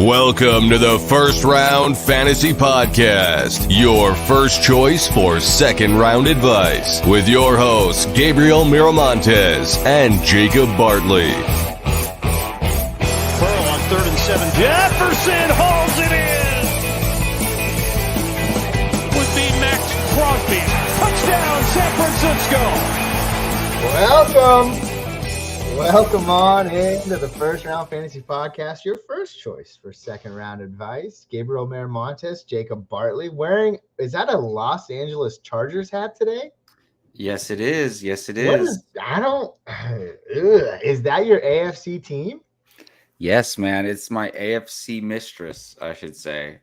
Welcome to the First Round Fantasy Podcast, your first choice for second round advice, with your hosts, Gabriel Miramontes and Jacob Bartley. Pearl on 3rd and 7. Jefferson hauls it in. Would be Max Crosby. Touchdown, San Francisco. Welcome on into the First Round Fantasy Podcast, your first choice for second round advice. Gabriel Miramontes, Jacob Bartley, is that a Los Angeles Chargers hat today? Yes, it is. Is that your AFC team? Yes, man. It's my AFC mistress, I should say.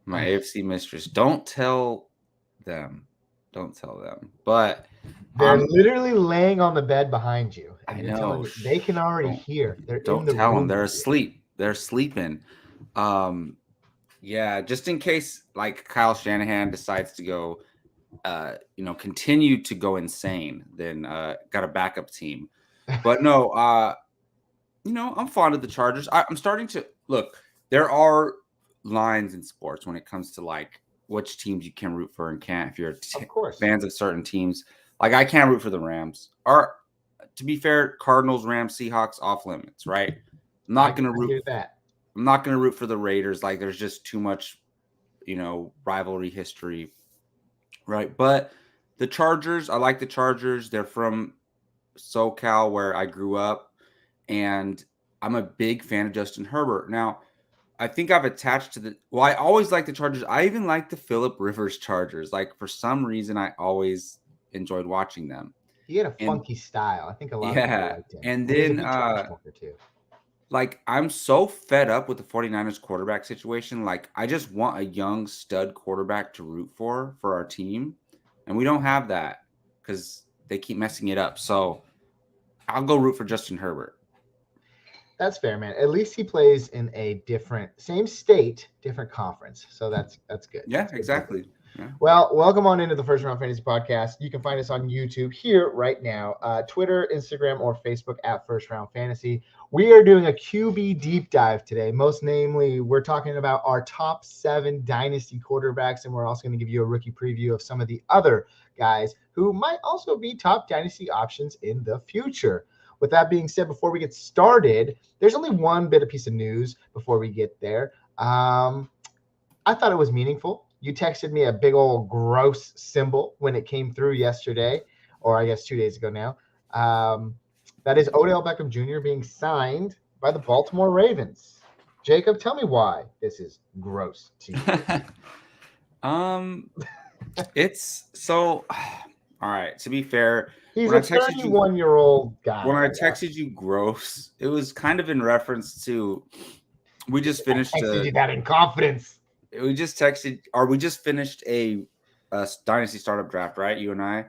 My AFC mistress. Don't tell them. But they're literally laying on the bed behind you. I know. They can already hear. Don't tell them. They're asleep. They're sleeping. Yeah, just in case like Kyle Shanahan decides to go, continue to go insane, then got a backup team. But no, I'm fond of the Chargers. I'm starting to look. There are lines in sports when it comes to like which teams you can root for and can't. If you're fans of certain teams, like I can't root for the Rams. Or to be fair, Cardinals, Rams, Seahawks off limits, right? I'm not going to root that. I'm not going to root for the Raiders. Like there's just too much, rivalry history, right? But the Chargers, I like the Chargers. They're from SoCal where I grew up, and I'm a big fan of Justin Herbert. Now, I think I've attached to I always like the Chargers. I even like the Phillip Rivers Chargers. Like for some reason, I always enjoyed watching them. He had a funky style. I think a lot of people liked him. And then, like, I'm so fed up with the 49ers quarterback situation. Like, I just want a young stud quarterback to root for our team. And we don't have that because they keep messing it up. So I'll go root for Justin Herbert. That's fair, man. At least he plays in a same state, different conference. So that's good. Yeah, that's exactly. Yeah. Well, welcome on into the First Round Fantasy Podcast. You can find us on YouTube here right now, Twitter, Instagram, or Facebook at First Round Fantasy. We are doing a QB deep dive today. Most namely, we're talking about our top 7 Dynasty quarterbacks, and we're also going to give you a rookie preview of some of the other guys who might also be top Dynasty options in the future. With that being said, before we get started, there's only one piece of news before we get there. I thought it was meaningful. You texted me a big old gross symbol when it came through yesterday, or I guess 2 days ago now. That is Odell Beckham Jr. being signed by the Baltimore Ravens. Jacob, tell me why this is gross to you. It's so. All right. To be fair, he's a 31-year-old guy. When I texted you gross, it was kind of in reference to we just finished. I texted you that in confidence. We just finished a Dynasty startup draft, right? You and I.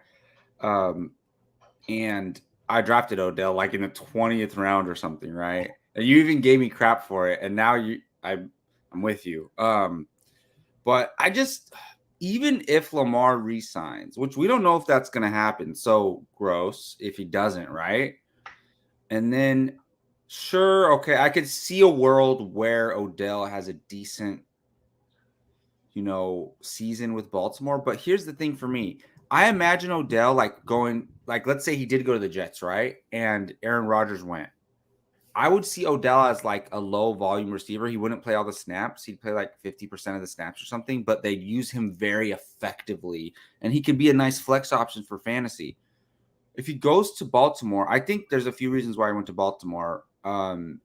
And I drafted Odell like in the 20th round or something, right? And you even gave me crap for it. And now I'm with you. But I just, even if Lamar resigns, which we don't know if that's going to happen. So gross if he doesn't, right? And then sure. Okay. I could see a world where Odell has a decent, season with Baltimore. But here's the thing for me. I imagine Odell let's say he did go to the Jets, right? And Aaron Rodgers went. I would see Odell as like a low volume receiver. He wouldn't play all the snaps. He'd play like 50% of the snaps or something, but they'd use him very effectively. And he could be a nice flex option for fantasy. If he goes to Baltimore, I think there's a few reasons why he went to Baltimore. One,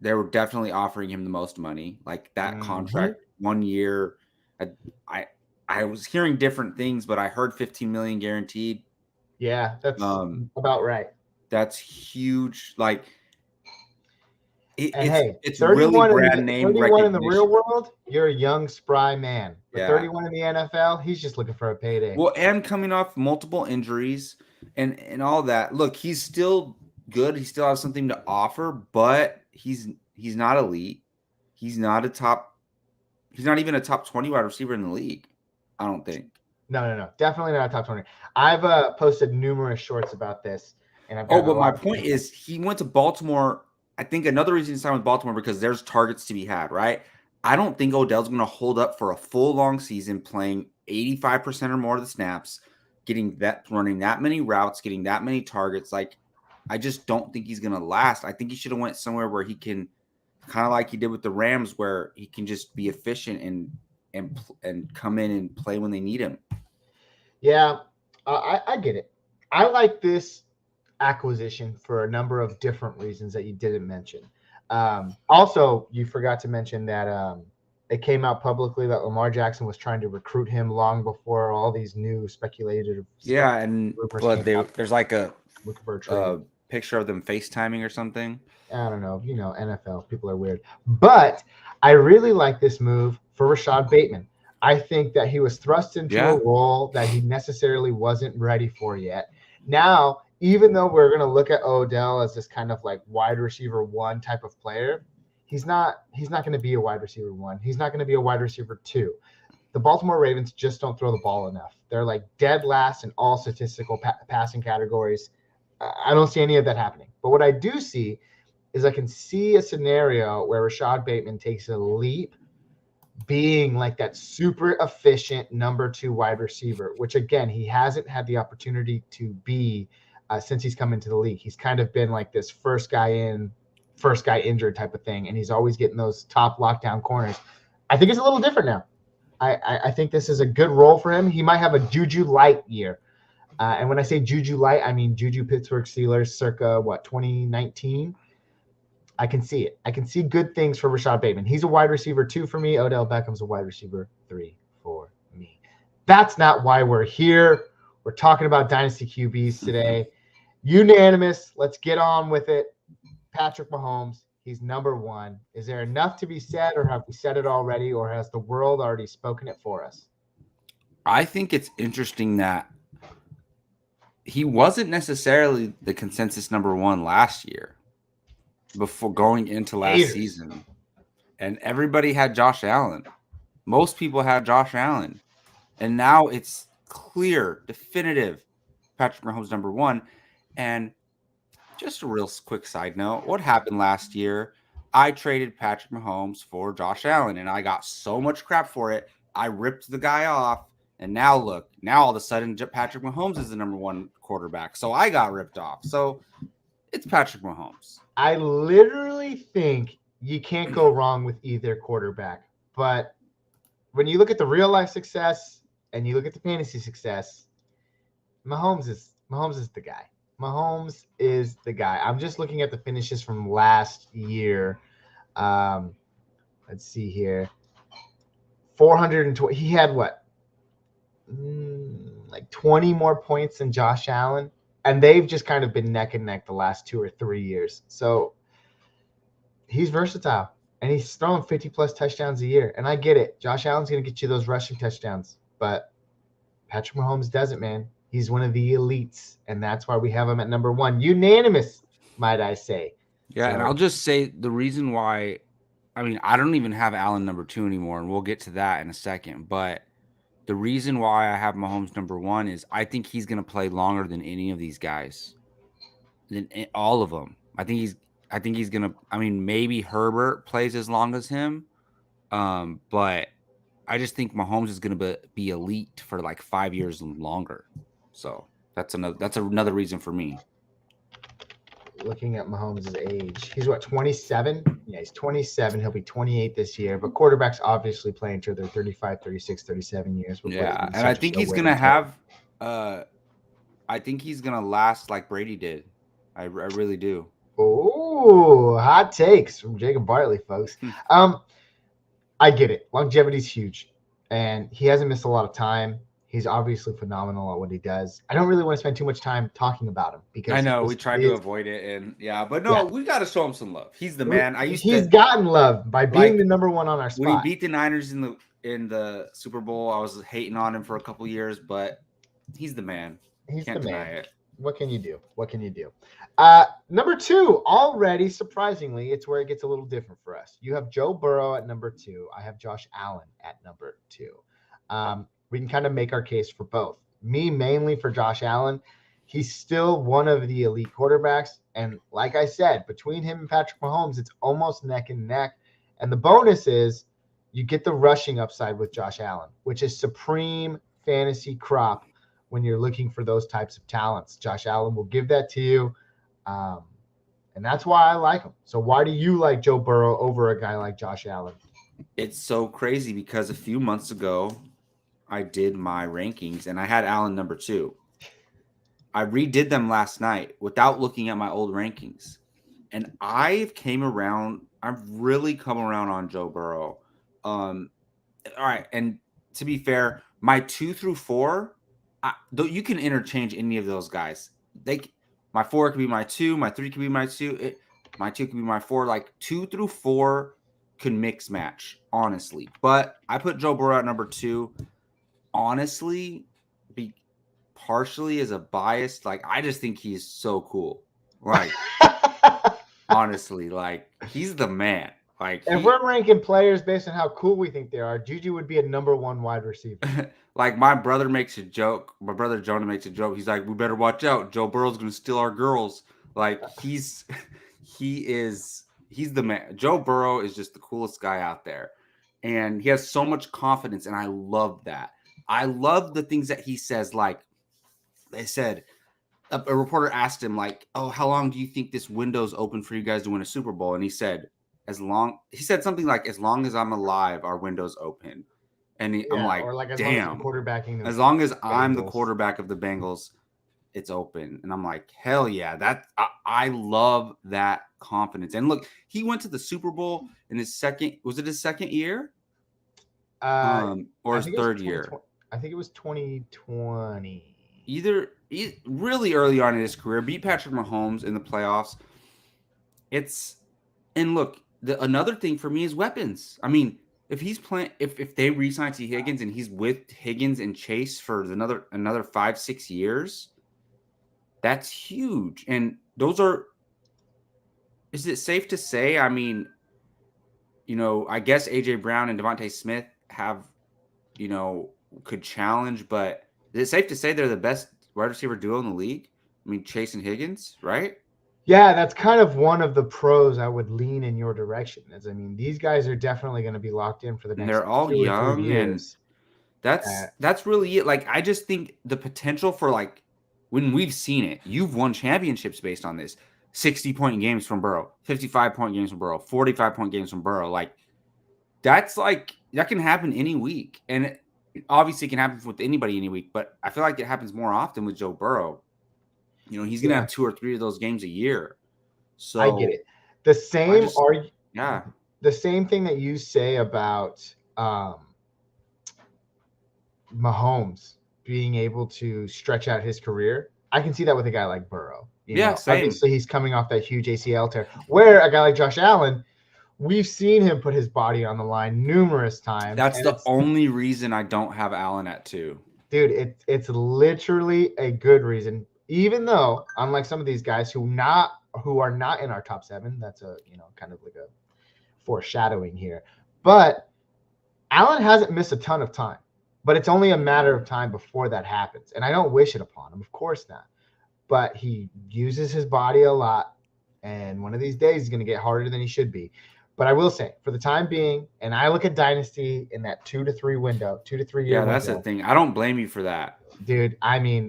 they were definitely offering him the most money, like that contract, 1 year. I was hearing different things, but I heard $15 million guaranteed. Yeah, that's about right. That's huge. Like, it's really brand name 31 in the real world, you're a young, spry man. But 31 in the NFL, he's just looking for a payday. Well, and coming off multiple injuries and all that. Look, he's still good. He still has something to offer, but he's not elite. He's not even a top 20 wide receiver in the league, I don't think. No. Definitely not a top 20. I've posted numerous shorts about this. And but my point is he went to Baltimore I think another reason to sign with Baltimore because there's targets to be had, right? I don't think Odell's going to hold up for a full long season playing 85% or more of the snaps, running that many routes, getting that many targets. Like, I just don't think he's going to last. I think he should have went somewhere where he can, kind of like he did with the Rams, where he can just be efficient and come in and play when they need him. Yeah, I get it. I like this acquisition for a number of different reasons that you didn't mention. Also, you forgot to mention that it came out publicly that Lamar Jackson was trying to recruit him long before all these new speculated. Yeah, and there's like a picture of them FaceTiming or something. I don't know. NFL people are weird, but I really like this move for Rashad Bateman. I think that he was thrust into a role that he necessarily wasn't ready for yet. Now, even though we're going to look at Odell as this kind of like wide receiver 1 type of player, he's not going to be a wide receiver 1. He's not going to be a wide receiver 2. The Baltimore Ravens just don't throw the ball enough. They're like dead last in all statistical passing categories. I don't see any of that happening. But what I do see is I can see a scenario where Rashad Bateman takes a leap being like that super efficient number 2 wide receiver, which again, he hasn't had the opportunity to be since he's come into the league. He's kind of been like this first guy in, first guy injured type of thing. And he's always getting those top lockdown corners. I think it's a little different now. I think this is a good role for him. He might have a Juju light year. And when I say Juju light, I mean Juju Pittsburgh Steelers circa 2019. I can see it. I can see good things for Rashad Bateman. He's a wide receiver 2 for me. Odell Beckham's a wide receiver 3 for me. That's not why we're here. We're talking about Dynasty QBs today. Unanimous. Let's get on with it. Patrick Mahomes, he's number 1. Is there enough to be said, or have we said it already, or has the world already spoken it for us? I think it's interesting that he wasn't necessarily the consensus number 1 last year before going into last season. And everybody had Josh Allen. Most people had Josh Allen. And now it's clear, definitive, Patrick Mahomes number 1. And just a real quick side note, what happened last year? I traded Patrick Mahomes for Josh Allen, and I got so much crap for it. I ripped the guy off, and now look, all of a sudden Patrick Mahomes is the number 1 quarterback. So I got ripped off. So it's Patrick Mahomes. I literally think you can't go wrong with either quarterback. But when you look at the real life success and you look at the fantasy success, Mahomes is the guy. Mahomes is the guy. I'm just looking at the finishes from last year. Let's see here. 420. He had what? Like 20 more points than Josh Allen. And they've just kind of been neck and neck the last 2 or 3 years. So he's versatile. And he's throwing 50-plus touchdowns a year. And I get it. Josh Allen's going to get you those rushing touchdowns. But Patrick Mahomes doesn't, man. He's one of the elites. And that's why we have him at number 1. Unanimous, might I say. Yeah, and I'll just say the reason why – I mean, I don't even have Allen number 2 anymore, and we'll get to that in a second. But the reason why I have Mahomes number 1 is I think he's going to play longer than any of these guys, than all of them. I think he's going to – I mean, maybe Herbert plays as long as him, but I just think Mahomes is going to be elite for like 5 years longer. So that's another reason for me. Looking at Mahomes' age, he's what, 27? Yeah, he's 27. He'll be 28 this year. But quarterbacks obviously play until they're 35, 36, 37 years. Yeah, and I think he's going to have I think he's going to last like Brady did. I really do. Oh, hot takes from Jacob Bartley, folks. I get it. Longevity's huge. And he hasn't missed a lot of time. He's obviously phenomenal at what he does. I don't really want to spend too much time talking about him because I know we tried to avoid it, and we got to show him some love. He's the man. He's gotten love by being the number 1 on our spot. When he beat the Niners in the Super Bowl, I was hating on him for a couple years, but he's the man. Can't deny it. What can you do? Number 2, already surprisingly, it's where it gets a little different for us. You have Joe Burrow at number 2. I have Josh Allen at number 2. We can kind of make our case for both. Me, mainly for Josh Allen. he's still one of the elite quarterbacks. And like I said, between him and Patrick Mahomes, it's almost neck and neck. And the bonus is you get the rushing upside with Josh Allen, which is supreme fantasy crop when you're looking for those types of talents. Josh Allen will give that to you. And that's why I like him. So why do you like Joe Burrow over a guy like Josh Allen? It's so crazy because a few months ago, I did my rankings and I had Allen number 2. I redid them last night without looking at my old rankings. And I've really come around on Joe Burrow. All right. And to be fair, my 2 through 4, though you can interchange any of those guys. My 4 could be my 2, my 3 could be my 2, my 2 could be my 4. Like 2 through 4 can mix match, honestly. But I put Joe Burrow at number 2. Honestly, partially as a bias, like I just think he's so cool. Like honestly, like he's the man. Like if we're ranking players based on how cool we think they are, Juju would be a number 1 wide receiver. Like my brother makes a joke. My brother Jonah makes a joke. He's like, "We better watch out. Joe Burrow's going to steal our girls." Like he's the man. Joe Burrow is just the coolest guy out there, and he has so much confidence, and I love that. I love the things that he says. Like they said, a reporter asked him, like, "Oh, how long do you think this window's open for you guys to win a Super Bowl?" And he said, he said something like, "As long as I'm alive, our window's open." And I'm like, damn. As long as I'm the quarterback of the Bengals, it's open. And I'm like, hell yeah. I love that confidence. And look, he went to the Super Bowl in his second. Was it his second year? Or his third year? I think it was 2020. Really early on in his career, beat Patrick Mahomes in the playoffs. And look, another thing for me is weapons. I mean, if he's playing, if they re-sign T. Higgins and he's with Higgins and Chase for another 5-6 years, that's huge. And is it safe to say? I mean, I guess AJ Brown and Devontae Smith could challenge, but is it safe to say they're the best wide receiver duo in the league? I mean, Chase and Higgins, right? Yeah, that's kind of one of the pros I would lean in your direction. These guys are definitely going to be locked in for the next. And they're all young, years. And that's really it. Like, I just think the potential for, like, when we've seen it, you've won championships based on this. 60-point games from Burrow, 55-point games from Burrow, 45-point games from Burrow. Like, that can happen any week, and it obviously can happen with anybody any week. But I feel like it happens more often with Joe Burrow. He's going to have 2 or 3 of those games a year. So I get it. The same yeah. The same thing that you say about Mahomes being able to stretch out his career. I can see that with a guy like Burrow. Same. Obviously, he's coming off that huge ACL tear. Where a guy like Josh Allen, we've seen him put his body on the line numerous times. That's the only reason I don't have Allen at 2. Dude, it's literally a good reason. Even though, unlike some of these guys who are not in our top 7, that's a kind of like a foreshadowing here. But Allen hasn't missed a ton of time, but it's only a matter of time before that happens. And I don't wish it upon him, of course not. But he uses his body a lot, and one of these days he's going to get harder than he should be. But I will say, for the time being, and I look at Dynasty in that 2 to 3 window, 2 to 3 year. Yeah, that's the thing. I don't blame you for that, dude.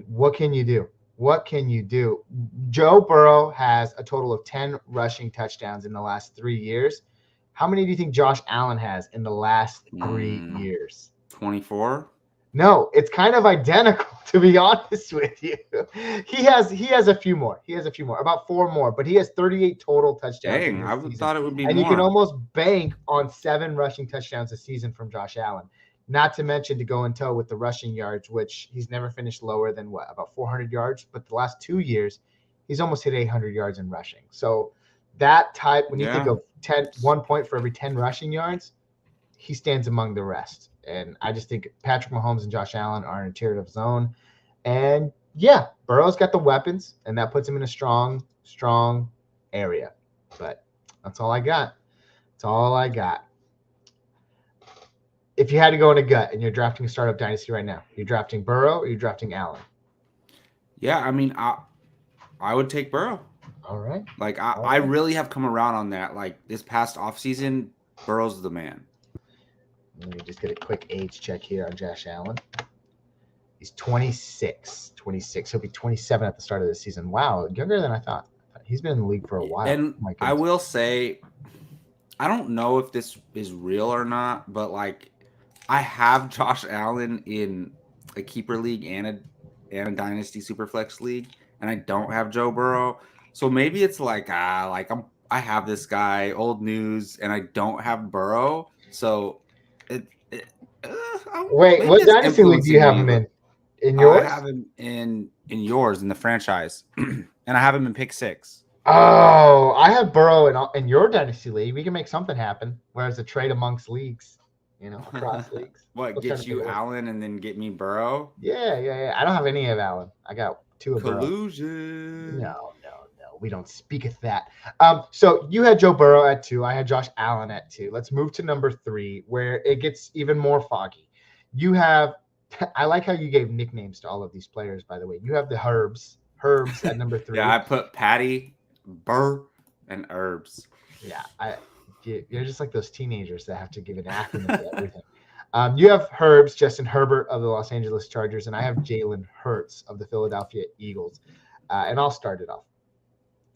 What can you do? What can you do? Joe Burrow has a total of 10 rushing touchdowns in the last 3 years. How many do you think Josh Allen has in the last 3 years? 24? No, it's kind of identical, to be honest with you. He has a few more. About 4 more, but he has 38 total touchdowns. Dang, I thought it would be more. And you can almost bank on 7 rushing touchdowns a season from Josh Allen. Not to mention to go in tow with the rushing yards, which he's never finished lower than about 400 yards. But the last 2 years, he's almost hit 800 yards in rushing. So that type, when you think of 1 point for every 10 rushing yards, he stands among the rest. And I just think Patrick Mahomes and Josh Allen are in a tier of his own. And yeah, Burrow's got the weapons, and that puts him in a strong area. But that's all I got. If you had to go in a gut and you're drafting a startup dynasty right now, you're drafting Burrow or you're drafting Allen? Yeah, I mean, I would take Burrow. All right. Like All I right. really have come around on that. Like this past offseason, Burrow's the man. Let me just get a quick age check here on Josh Allen. He's 26. 26. He'll be 27 at the start of the season. Wow, younger than I thought. He's been in the league for a while. And Oh my I goodness. will say, I don't know if this is real or not, but like I have Josh Allen in a keeper league and a dynasty superflex league, and I don't have Joe Burrow. So maybe it's like I have this guy, old news, and I don't have Burrow. So it Wait, maybe what it's dynasty league do you influencing have me, him but in? In I yours? have him in yours in the franchise, and I have him in pick 6. Oh, I have Burrow in your dynasty league. We can make something happen. Whereas a trade amongst leagues, across leagues. What Let's try gets to make you it work. Allen and then get me Burrow? Yeah. I don't have any of Allen. I got 2 of Burrow. Collusion. No. We don't speak of that. So you had Joe Burrow at 2. I had Josh Allen at 2. Let's move to number 3, where it gets even more foggy. You have, I like how you gave nicknames to all of these players, by the way. You have the Herbs at number 3. Yeah, I put Patty, Burr, and Herbs. Yeah, you're just like those teenagers that have to give an acronym to everything. You have Herbs, Justin Herbert of the Los Angeles Chargers, and I have Jalen Hurts of the Philadelphia Eagles. And I'll start it off.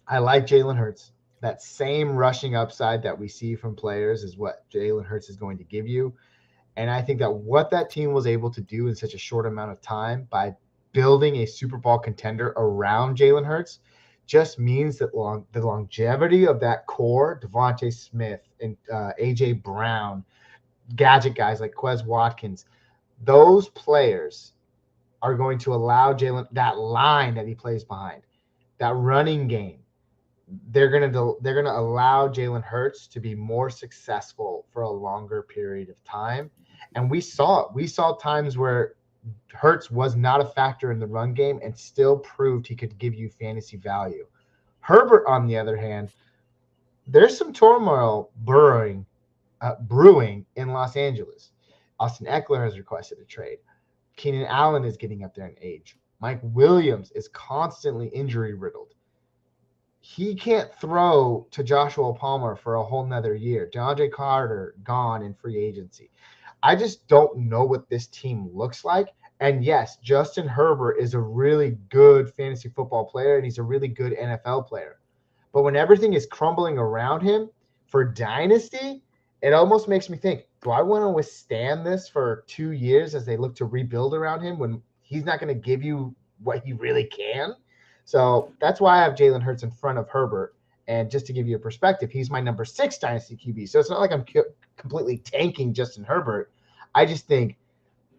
I like Jalen Hurts. That same rushing upside that we see from players is what Jalen Hurts is going to give you. And I think that what that team was able to do in such a short amount of time by building a Super Bowl contender around Jalen Hurts just means that the longevity of that core, Devontae Smith and A.J. Brown, gadget guys like Quez Watkins, those players are going to allow Jalen, that line that he plays behind, that running game, they're gonna allow Jalen Hurts to be more successful for a longer period of time. And we saw times where Hurts was not a factor in the run game and still proved he could give you fantasy value. Herbert, on the other hand, there's some turmoil brewing in Los Angeles. Austin Eckler has requested a trade. Keenan Allen is getting up there in age. Mike Williams is constantly injury riddled. He can't throw to Joshua Palmer for a whole nother year. DeAndre Carter gone in free agency. I just don't know what this team looks like. And yes, Justin Herbert is a really good fantasy football player, and he's a really good NFL player. But when everything is crumbling around him for Dynasty, it almost makes me think, do I want to withstand this for 2 years as they look to rebuild around him when he's not going to give you what he really can? So that's why I have Jalen Hurts in front of Herbert. And just to give you a perspective, he's my number 6 Dynasty QB. So it's not like I'm completely tanking Justin Herbert. I just think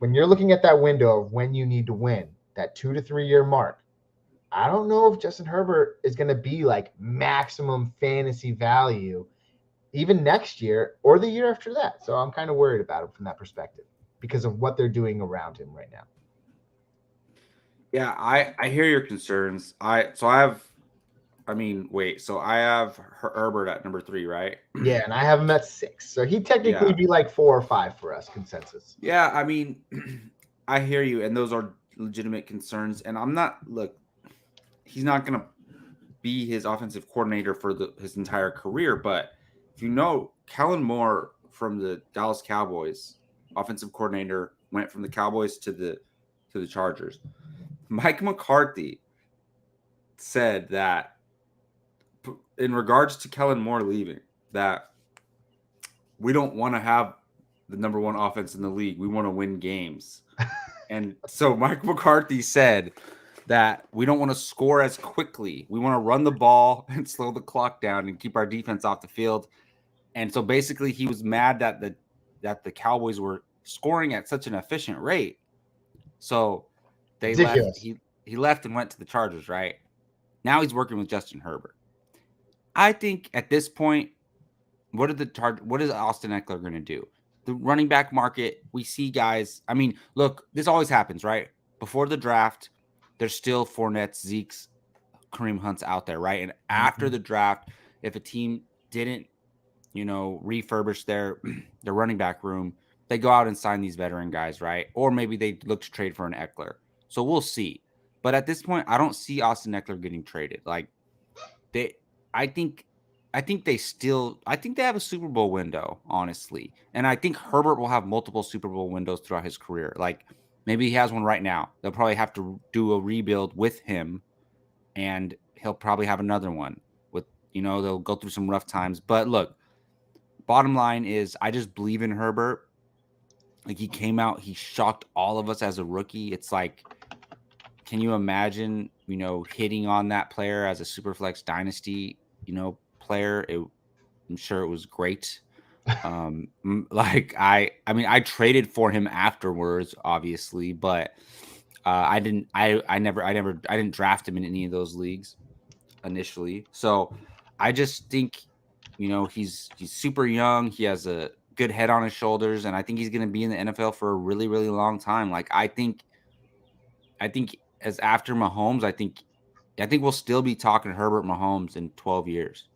when you're looking at that window of when you need to win, that 2 to 3 year mark, I don't know if Justin Herbert is going to be like maximum fantasy value even next year or the year after that. So I'm kind of worried about him from that perspective because of what they're doing around him right now. Yeah, I hear your concerns. I have Herbert at number 3, right? Yeah, and I have him at 6. So he'd technically be like 4 or 5 for us consensus. Yeah, I mean, I hear you, and those are legitimate concerns. And he's not going to be his offensive coordinator for his entire career. But if you know, Kellen Moore from the Dallas Cowboys, offensive coordinator, went from the Cowboys to the Chargers. Mike McCarthy said that in regards to Kellen Moore leaving, that we don't want to have the number 1 offense in the league. We want to win games. And so Mike McCarthy said that we don't want to score as quickly. We want to run the ball and slow the clock down and keep our defense off the field. And so basically he was mad that the Cowboys were scoring at such an efficient rate. So they Ridiculous. left. He left and went to the Chargers, right? Now he's working with Justin Herbert. I think at this point, what is Austin Eckler going to do? The running back market, we see guys. I mean, look, this always happens, right? Before the draft, there's still Fournette, Zeke's, Kareem Hunt's out there, right? And after the draft, if a team didn't, refurbish their running back room, they go out and sign these veteran guys, right? Or maybe they look to trade for an Eckler. So we'll see. But at this point, I don't see Austin Eckler getting traded. Like I think they have a Super Bowl window, honestly. And I think Herbert will have multiple Super Bowl windows throughout his career. Like maybe he has one right now. They'll probably have to do a rebuild with him, and he'll probably have another one with, they'll go through some rough times. But look, bottom line is I just believe in Herbert. Like he came out, he shocked all of us as a rookie. It's like, can you imagine, hitting on that player as a Superflex Dynasty, player? I'm sure it was great. Like I mean, I traded for him afterwards, obviously, but I didn't draft him in any of those leagues initially. So I just think, he's super young. He has a good head on his shoulders, and I think he's going to be in the NFL for a really, really long time. Like I think as after Mahomes, I think we'll still be talking Herbert Mahomes in 12 years,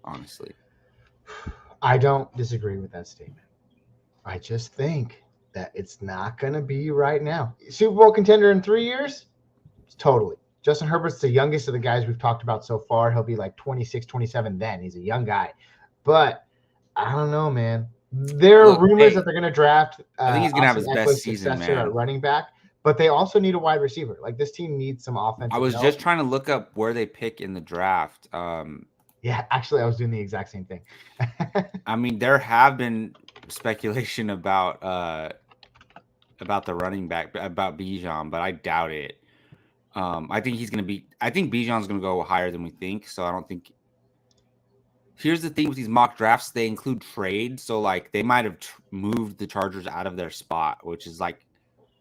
honestly. I don't disagree with that statement. I just think that it's not going to be right now. Super Bowl contender in 3 years? Totally. Justin Herbert's the youngest of the guys we've talked about so far. He'll be like 26, 27 then. He's a young guy. But I don't know, man. There are rumors that they're going to draft I think he's going to have his best season, man. At running back. But they also need a wide receiver. Like this team needs some offensive. I was just trying to look up where they pick in the draft. Yeah, actually, I was doing the exact same thing. I mean, there have been speculation about the running back, about Bijan, but I doubt it. I think Bijan's going to go higher than we think. So I don't think. Here's the thing with these mock drafts: they include trades. So like they might have moved the Chargers out of their spot, which is like.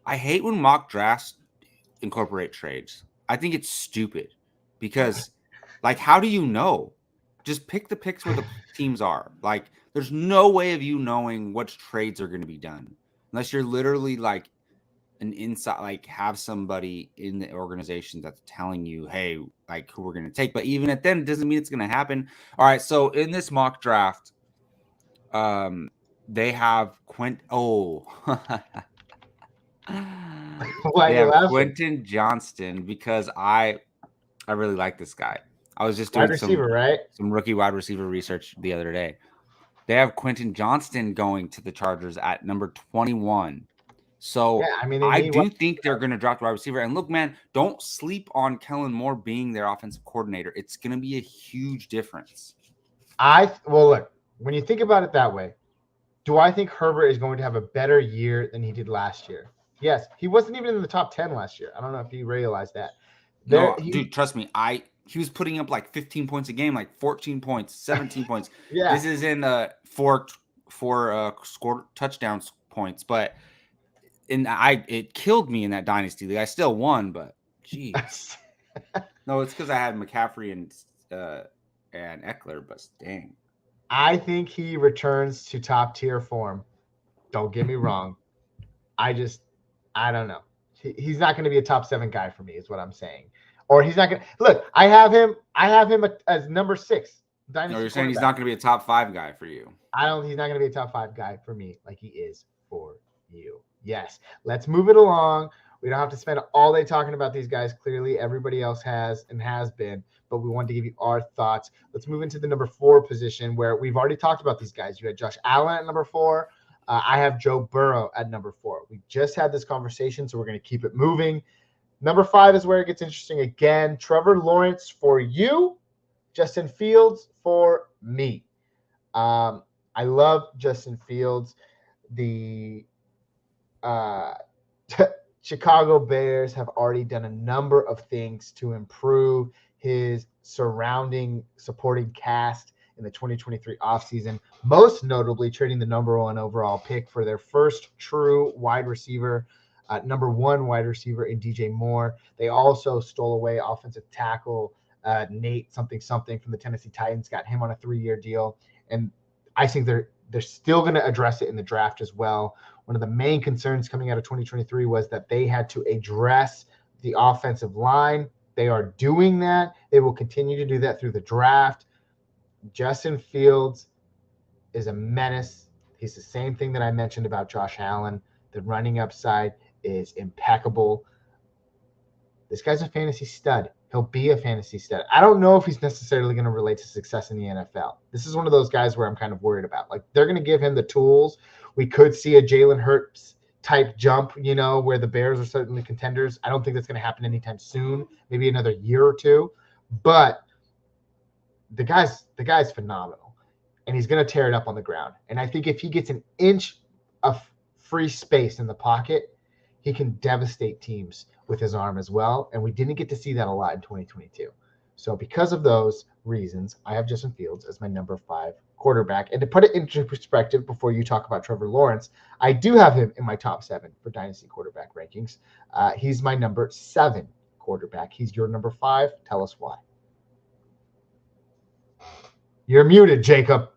I hate when mock drafts incorporate trades. I think it's stupid because, like, how do you know? Just pick the picks where the teams are. Like, there's no way of you knowing which trades are going to be done unless you're literally like an inside, like have somebody in the organization that's telling you, hey, like who we're going to take. But even at then, it doesn't mean it's going to happen. All right. So in this mock draft, they have Why they have laughing? Quentin Johnston because I really like this guy. I was just doing some rookie wide receiver research the other day. They have Quentin Johnston going to the Chargers at number 21. So yeah, I mean, I do think they're going to draft wide receiver. And look, man, don't sleep on Kellen Moore being their offensive coordinator. It's going to be a huge difference. Look, when you think about it that way, do I think Herbert is going to have a better year than he did last year? Yes, he wasn't even in the top 10 last year. I don't know if you realize that. Dude, trust me. He was putting up like 15 points a game, like 14 points, 17 points. Yeah. This is in four scored touchdowns points, but it killed me in that dynasty league. I still won, but geez. No, it's because I had McCaffrey and Eckler, but dang. I think he returns to top tier form. Don't get me wrong. I don't know. He's not going to be a top 7 guy for me, is what I'm saying. Or he's not going to look. I have him as number 6. No, you're saying he's not going to be a top 5 guy for you. He's not going to be a top 5 guy for me, like he is for you. Yes. Let's move it along. We don't have to spend all day talking about these guys. Clearly, everybody else has and has been, but we wanted to give you our thoughts. Let's move into the number 4 position where we've already talked about these guys. You had Josh Allen at number 4. I have Joe Burrow at number 4. We just had this conversation, so we're going to keep it moving. Number 5 is where it gets interesting again. Trevor Lawrence for you, Justin Fields for me. I love Justin Fields. The Chicago Bears have already done a number of things to improve his surrounding supporting cast in the 2023 offseason, most notably trading the number 1 overall pick for their first true wide receiver, number 1 wide receiver in DJ Moore. They also stole away offensive tackle Nate something from the Tennessee Titans, got him on a 3-year deal. And I think they're still going to address it in the draft as well. One of the main concerns coming out of 2023 was that they had to address the offensive line. They are doing that. They will continue to do that through the draft. Justin Fields is a menace. He's the same thing that I mentioned about Josh Allen. The running upside is impeccable. This guy's a fantasy stud. He'll be a fantasy stud. I don't know if he's necessarily going to relate to success in the NFL. This is one of those guys where I'm kind of worried about. Like, they're going to give him the tools. We could see a Jalen Hurts type jump, where the Bears are certainly contenders. I don't think that's going to happen anytime soon, maybe another year or two. But the guy's phenomenal, and he's going to tear it up on the ground. And I think if he gets an inch of free space in the pocket, he can devastate teams with his arm as well. And we didn't get to see that a lot in 2022. So because of those reasons, I have Justin Fields as my number 5 quarterback. And to put it into perspective before you talk about Trevor Lawrence, I do have him in my top 7 for Dynasty quarterback rankings. He's my number 7 quarterback. He's your number 5. Tell us why. You're muted, Jacob.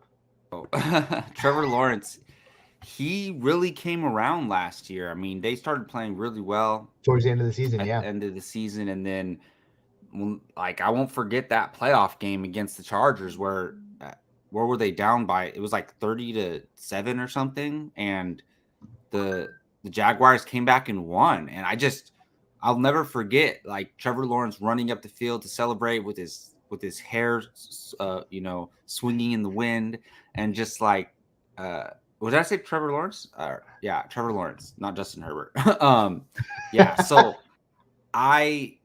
Trevor Lawrence, he really came around last year. I mean, they started playing really well towards the end of the season. At the end of the season, and then I won't forget that playoff game against the Chargers where were they down by? It was like 30-7 or something, and the Jaguars came back and won. And I'll never forget like Trevor Lawrence running up the field to celebrate with his hair, swinging in the wind, and just like, did I say Trevor Lawrence? Yeah, Trevor Lawrence, not Justin Herbert. So I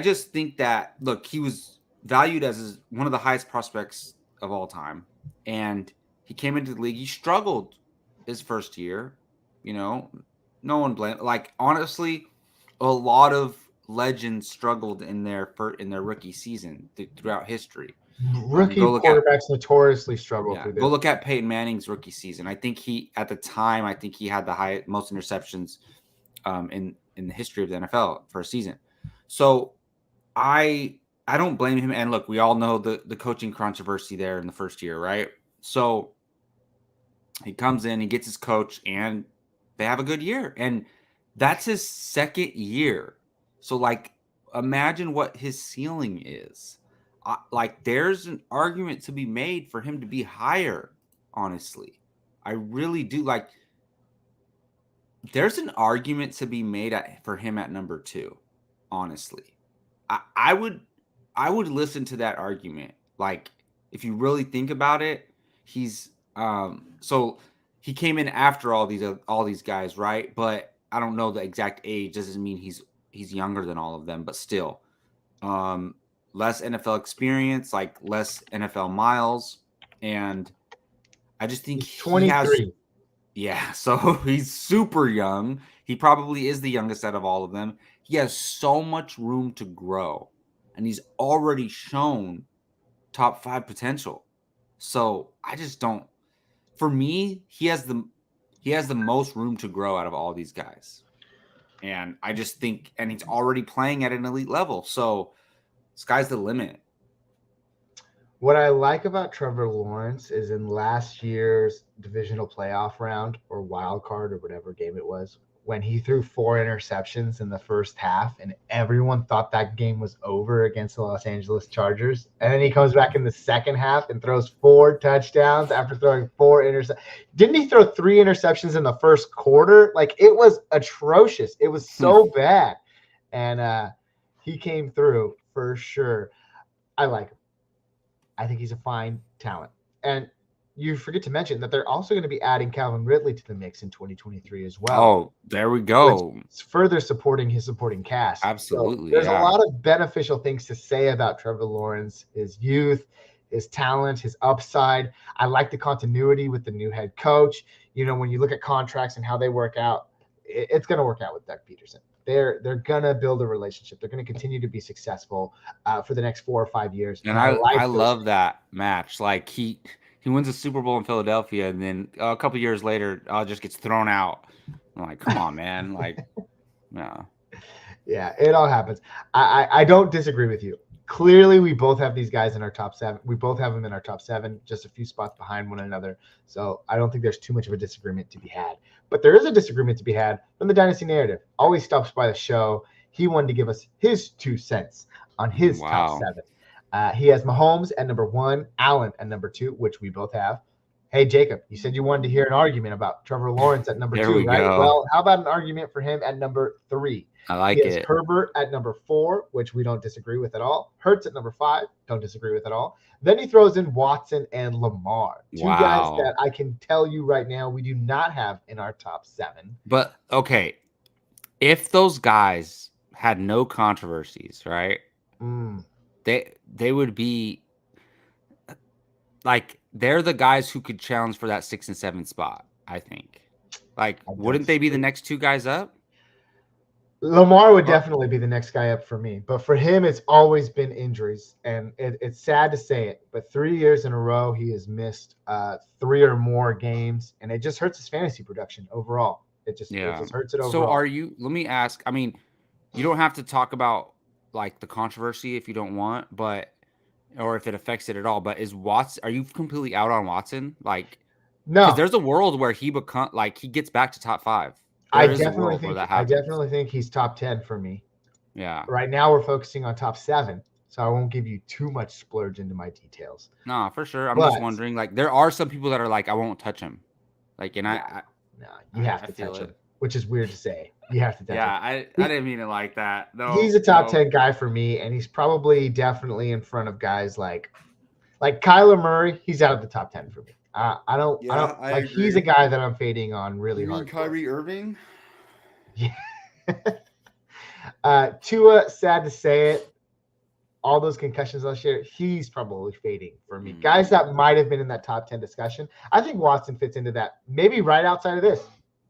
just think that, look, he was valued as one of the highest prospects of all time, and he came into the league. He struggled his first year, no one blamed. Like, honestly, a lot of legends struggled in their rookie season throughout history. Rookie quarterbacks notoriously struggle through this. Go look at Peyton Manning's rookie season. I think he had the most interceptions in the history of the NFL for a season. So I don't blame him. And look, we all know the coaching controversy there in the first year, right? So he comes in, he gets his coach, and they have a good year. And that's his second year. So, like, imagine what his ceiling is. There's an argument to be made for him to be higher, honestly. I really do. Like, there's an argument to be made for him at number 2, honestly. I would listen to that argument. Like, if you really think about it, he's so he came in after all these guys, right? But I don't know the exact age. Doesn't mean he's younger than all of them, but still, less NFL experience, like less NFL miles. And I just think he's 23. So he's super young. He probably is the youngest out of all of them. He has so much room to grow, and he's already shown top 5 potential. So I just don't, for me, he has the most room to grow out of all these guys. And I just think, and he's already playing at an elite level. So sky's the limit. What I like about Trevor Lawrence is in last year's divisional playoff round or wild card or whatever game it was, when he threw 4 interceptions in the first half and everyone thought that game was over against the Los Angeles Chargers. And then he comes back in the second half and throws 4 touchdowns after throwing 4 interceptions. Didn't he throw 3 interceptions in the first quarter? Like, it was atrocious. It was so bad. And he came through for sure. I like him. I think he's a fine talent. And you forget to mention that they're also going to be adding Calvin Ridley to the mix in 2023 as well. Oh, there we go. It's further supporting his supporting cast. Absolutely. So there's a lot of beneficial things to say about Trevor Lawrence, his youth, his talent, his upside. I like the continuity with the new head coach. When you look at contracts and how they work out, it's going to work out with Doug Peterson. They're going to build a relationship. They're going to continue to be successful for the next 4 or 5 years. And I love that match. Like, he wins a Super Bowl in Philadelphia, and then a couple years later, just gets thrown out. I'm like, come on, man. Like, no. Yeah, it all happens. I don't disagree with you. Clearly, we both have these guys in our top 7. We both have them in our top 7, just a few spots behind one another. So I don't think there's too much of a disagreement to be had. But there is a disagreement to be had from the Dynasty narrative. Always stops by the show. He wanted to give us his 2 cents on his top 7. He has Mahomes at number 1, Allen at number 2, which we both have, Hey, Jacob, you said you wanted to hear an argument about Trevor Lawrence at number There 2, we right? go. Well, how about an argument for him at number 3? I like He has it. Herbert at number 4, which we don't disagree with at all. Hurts at number 5, don't disagree with at all. Then he throws in Watson and Lamar, two guys Wow. that I can tell you right now we do not have in our top 7. But okay, if those guys had no controversies, right? They would be like they're the guys who could challenge for that 6 and 7 spot, I think. Like, wouldn't they be the next 2 guys up? Lamar would definitely be the next guy up for me, but for him, it's always been injuries, and it's sad to say it, but 3 years in a row he has missed 3 or more games, and it just hurts his fantasy production overall. It just hurts it overall. So let me ask, I mean, you don't have to talk about like the controversy if you don't want, but or if it affects it at all. But are you completely out on Watson? Like, no, because there's a world where he gets back to top 5. I definitely think he's top 10 for me. Yeah. Right now we're focusing on top 7, so I won't give you too much splurge into my details. No, for sure. I'm just wondering, like, there are some people that are like, I won't touch him. Like, and you have to touch him, which is weird to say. You have to touch him. Yeah, I didn't mean it like that. No, he's a top 10 guy for me, and he's probably definitely in front of guys like Kyler Murray. He's out of the top 10 for me. I don't like. He's a guy that I'm fading on really hard. Kyrie Irving. Yeah. Tua, sad to say it, all those concussions last year, he's probably fading for me. Guys that might have been in that top 10 discussion, I think Watson fits into that. Maybe right outside of this,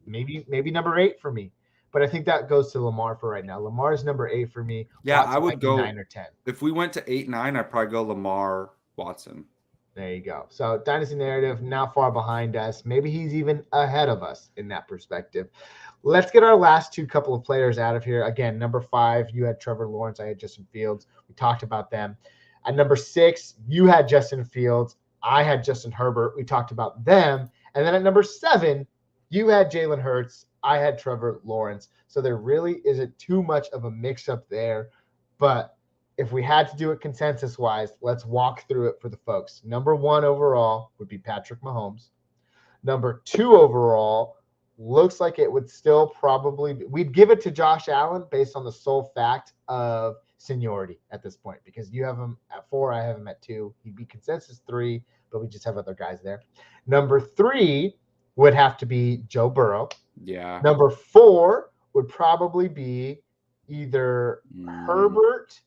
maybe number 8 for me. But I think that goes to Lamar for right now. Lamar's number 8 for me. Yeah, Watson I would go 9 or 10. If we went to 8, 9, I'd probably go Lamar, Watson. There you go. So Dynasty narrative not far behind us. Maybe he's even ahead of us in that perspective. Let's get our last 2 couple of players out of here. Again, number 5, you had Trevor Lawrence. I had Justin Fields. We talked about them. At number 6, you had Justin Fields. I had Justin Herbert. We talked about them. And then at number 7, you had Jalen Hurts. I had Trevor Lawrence. So there really isn't too much of a mix-up there. But if we had to do it consensus-wise, let's walk through it for the folks. Number 1 overall would be Patrick Mahomes. Number 2 overall looks like it would still probably be, we'd give it to Josh Allen based on the sole fact of seniority at this point, because you have him at 4, I have him at 2. He'd be consensus 3, but we just have other guys there. Number 3 would have to be Joe Burrow. Yeah. Number 4 would probably be either Herbert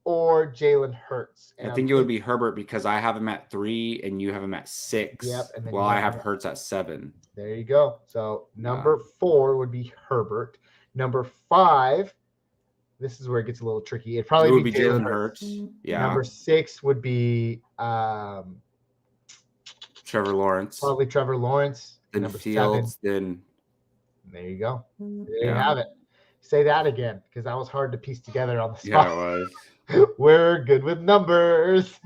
or Jalen Hurts. And I think it would be Herbert because I have him at 3 and you have him at 6. Yep. And then while I have Hurts at 7. There you go. So number 4 would be Herbert. Number 5, this is where it gets a little tricky. It would be Jalen Hurts. Yeah. Number 6 would be Trevor Lawrence. Probably Trevor Lawrence. Then number Fields. 7. There you go. There you have it. Say that again, because that was hard to piece together on the spot. Yeah, it was. We're good with numbers.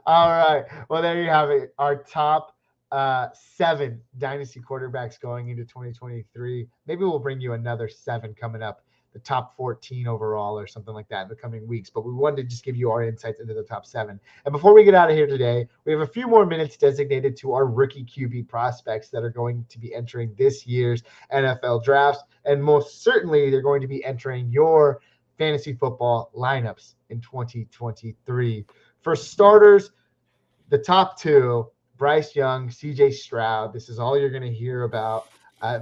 All right. Well, there you have it. Our top 7 dynasty quarterbacks going into 2023. Maybe we'll bring you another 7 coming up, the top 14 overall or something like that in the coming weeks. But we wanted to just give you our insights into the top 7. And before we get out of here today, we have a few more minutes designated to our rookie QB prospects that are going to be entering this year's NFL drafts. And most certainly they're going to be entering your fantasy football lineups in 2023. For starters, the top 2, Bryce Young, CJ Stroud. This is all you're going to hear about.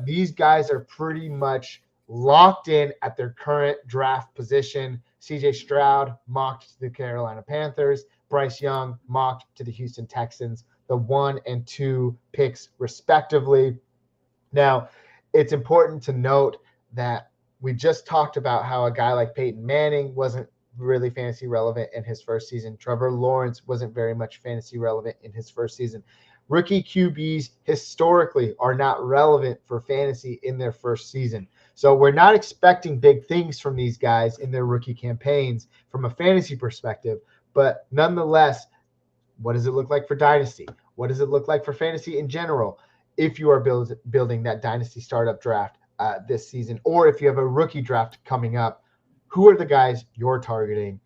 These guys are pretty much locked in at their current draft position. CJ Stroud mocked to the Carolina Panthers. Bryce Young mocked to the Houston Texans, the 1 and 2 picks respectively. Now, it's important to note that we just talked about how a guy like Peyton Manning wasn't really fantasy relevant in his first season. Trevor Lawrence wasn't very much fantasy relevant in his first season. Rookie QBs historically are not relevant for fantasy in their first season. So we're not expecting big things from these guys in their rookie campaigns from a fantasy perspective. But nonetheless, what does it look like for Dynasty? What does it look like for fantasy in general? If you are building that Dynasty startup draft this season, or if you have a rookie draft coming up, who are the guys you're targeting?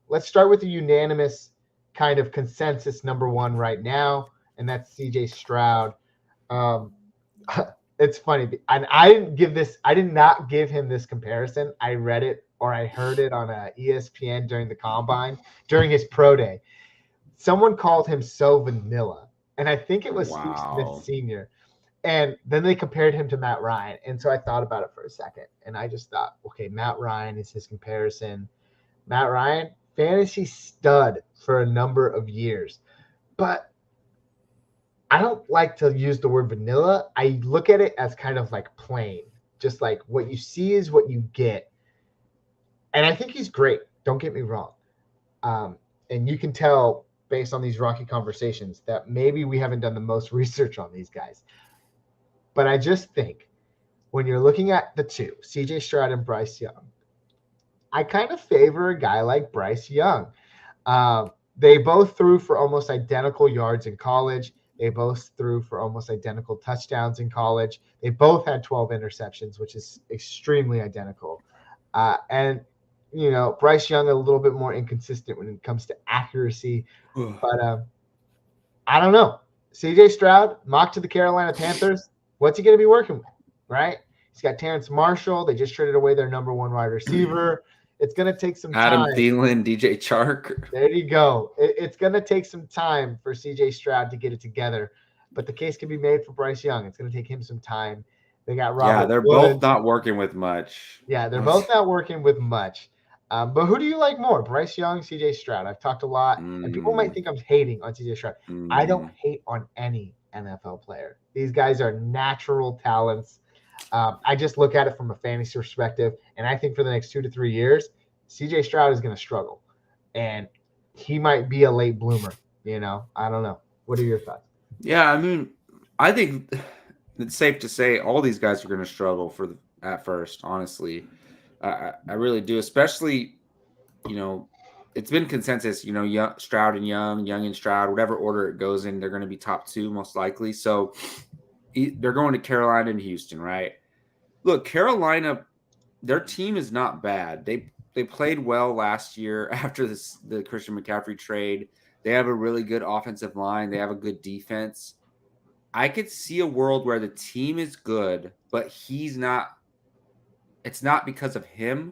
Let's start with the unanimous kind of consensus number 1 right now, and that's C.J. Stroud. It's funny, and I did not give him this comparison. I read it or I heard it on ESPN during the combine, during his pro day. Someone called him so vanilla, and I think it was Steve Smith Sr. And then they compared him to Matt Ryan, and so I thought about it for a second, and I just thought, okay, Matt Ryan is his comparison. Matt Ryan, fantasy stud for a number of years, but I don't like to use the word vanilla. I look at it as kind of like plain, just like what you see is what you get. And I think he's great. Don't get me wrong. And you can tell based on these Rocky conversations that maybe we haven't done the most research on these guys. But I just think when you're looking at the two, CJ Stroud and Bryce Young, I kind of favor a guy like Bryce Young. They both threw for almost identical yards in college. They both threw for almost identical touchdowns in college. They both had 12 interceptions, which is extremely identical. And, Bryce Young a little bit more inconsistent when it comes to accuracy. But I don't know. CJ Stroud, mocked to the Carolina Panthers. What's he going to be working with, right? He's got Terrence Marshall. They just traded away their number one wide receiver. It's going to take some Adam time. Thielen, DJ Chark. There you go. It's going to take some time for CJ Stroud to get it together. But the case can be made for Bryce Young. It's going to take him some time. They got Robert. Yeah, they're Woods. both not working with much. Yeah, they're both not working with much. But who do you like more, Bryce Young, CJ Stroud? I've talked a lot, and people might think I'm hating on CJ Stroud. I don't hate on any NFL player. These guys are natural talents. I just look at it from a fantasy perspective, and I think for the next 2 to 3 years, CJ Stroud is going to struggle, and he might be a late bloomer. I don't know. What are your thoughts? Yeah, I mean, I think it's safe to say all these guys are going to struggle at first. Honestly, I really do. Especially, it's been consensus. Stroud and Young and Stroud, whatever order it goes in, they're going to be top two most likely. So they're going to Carolina and Houston, right? Look, Carolina, their team is not bad. They played well last year after the Christian McCaffrey trade. They have a really good offensive line. They have a good defense. I could see a world where the team is good, but he's not. It's not because of him.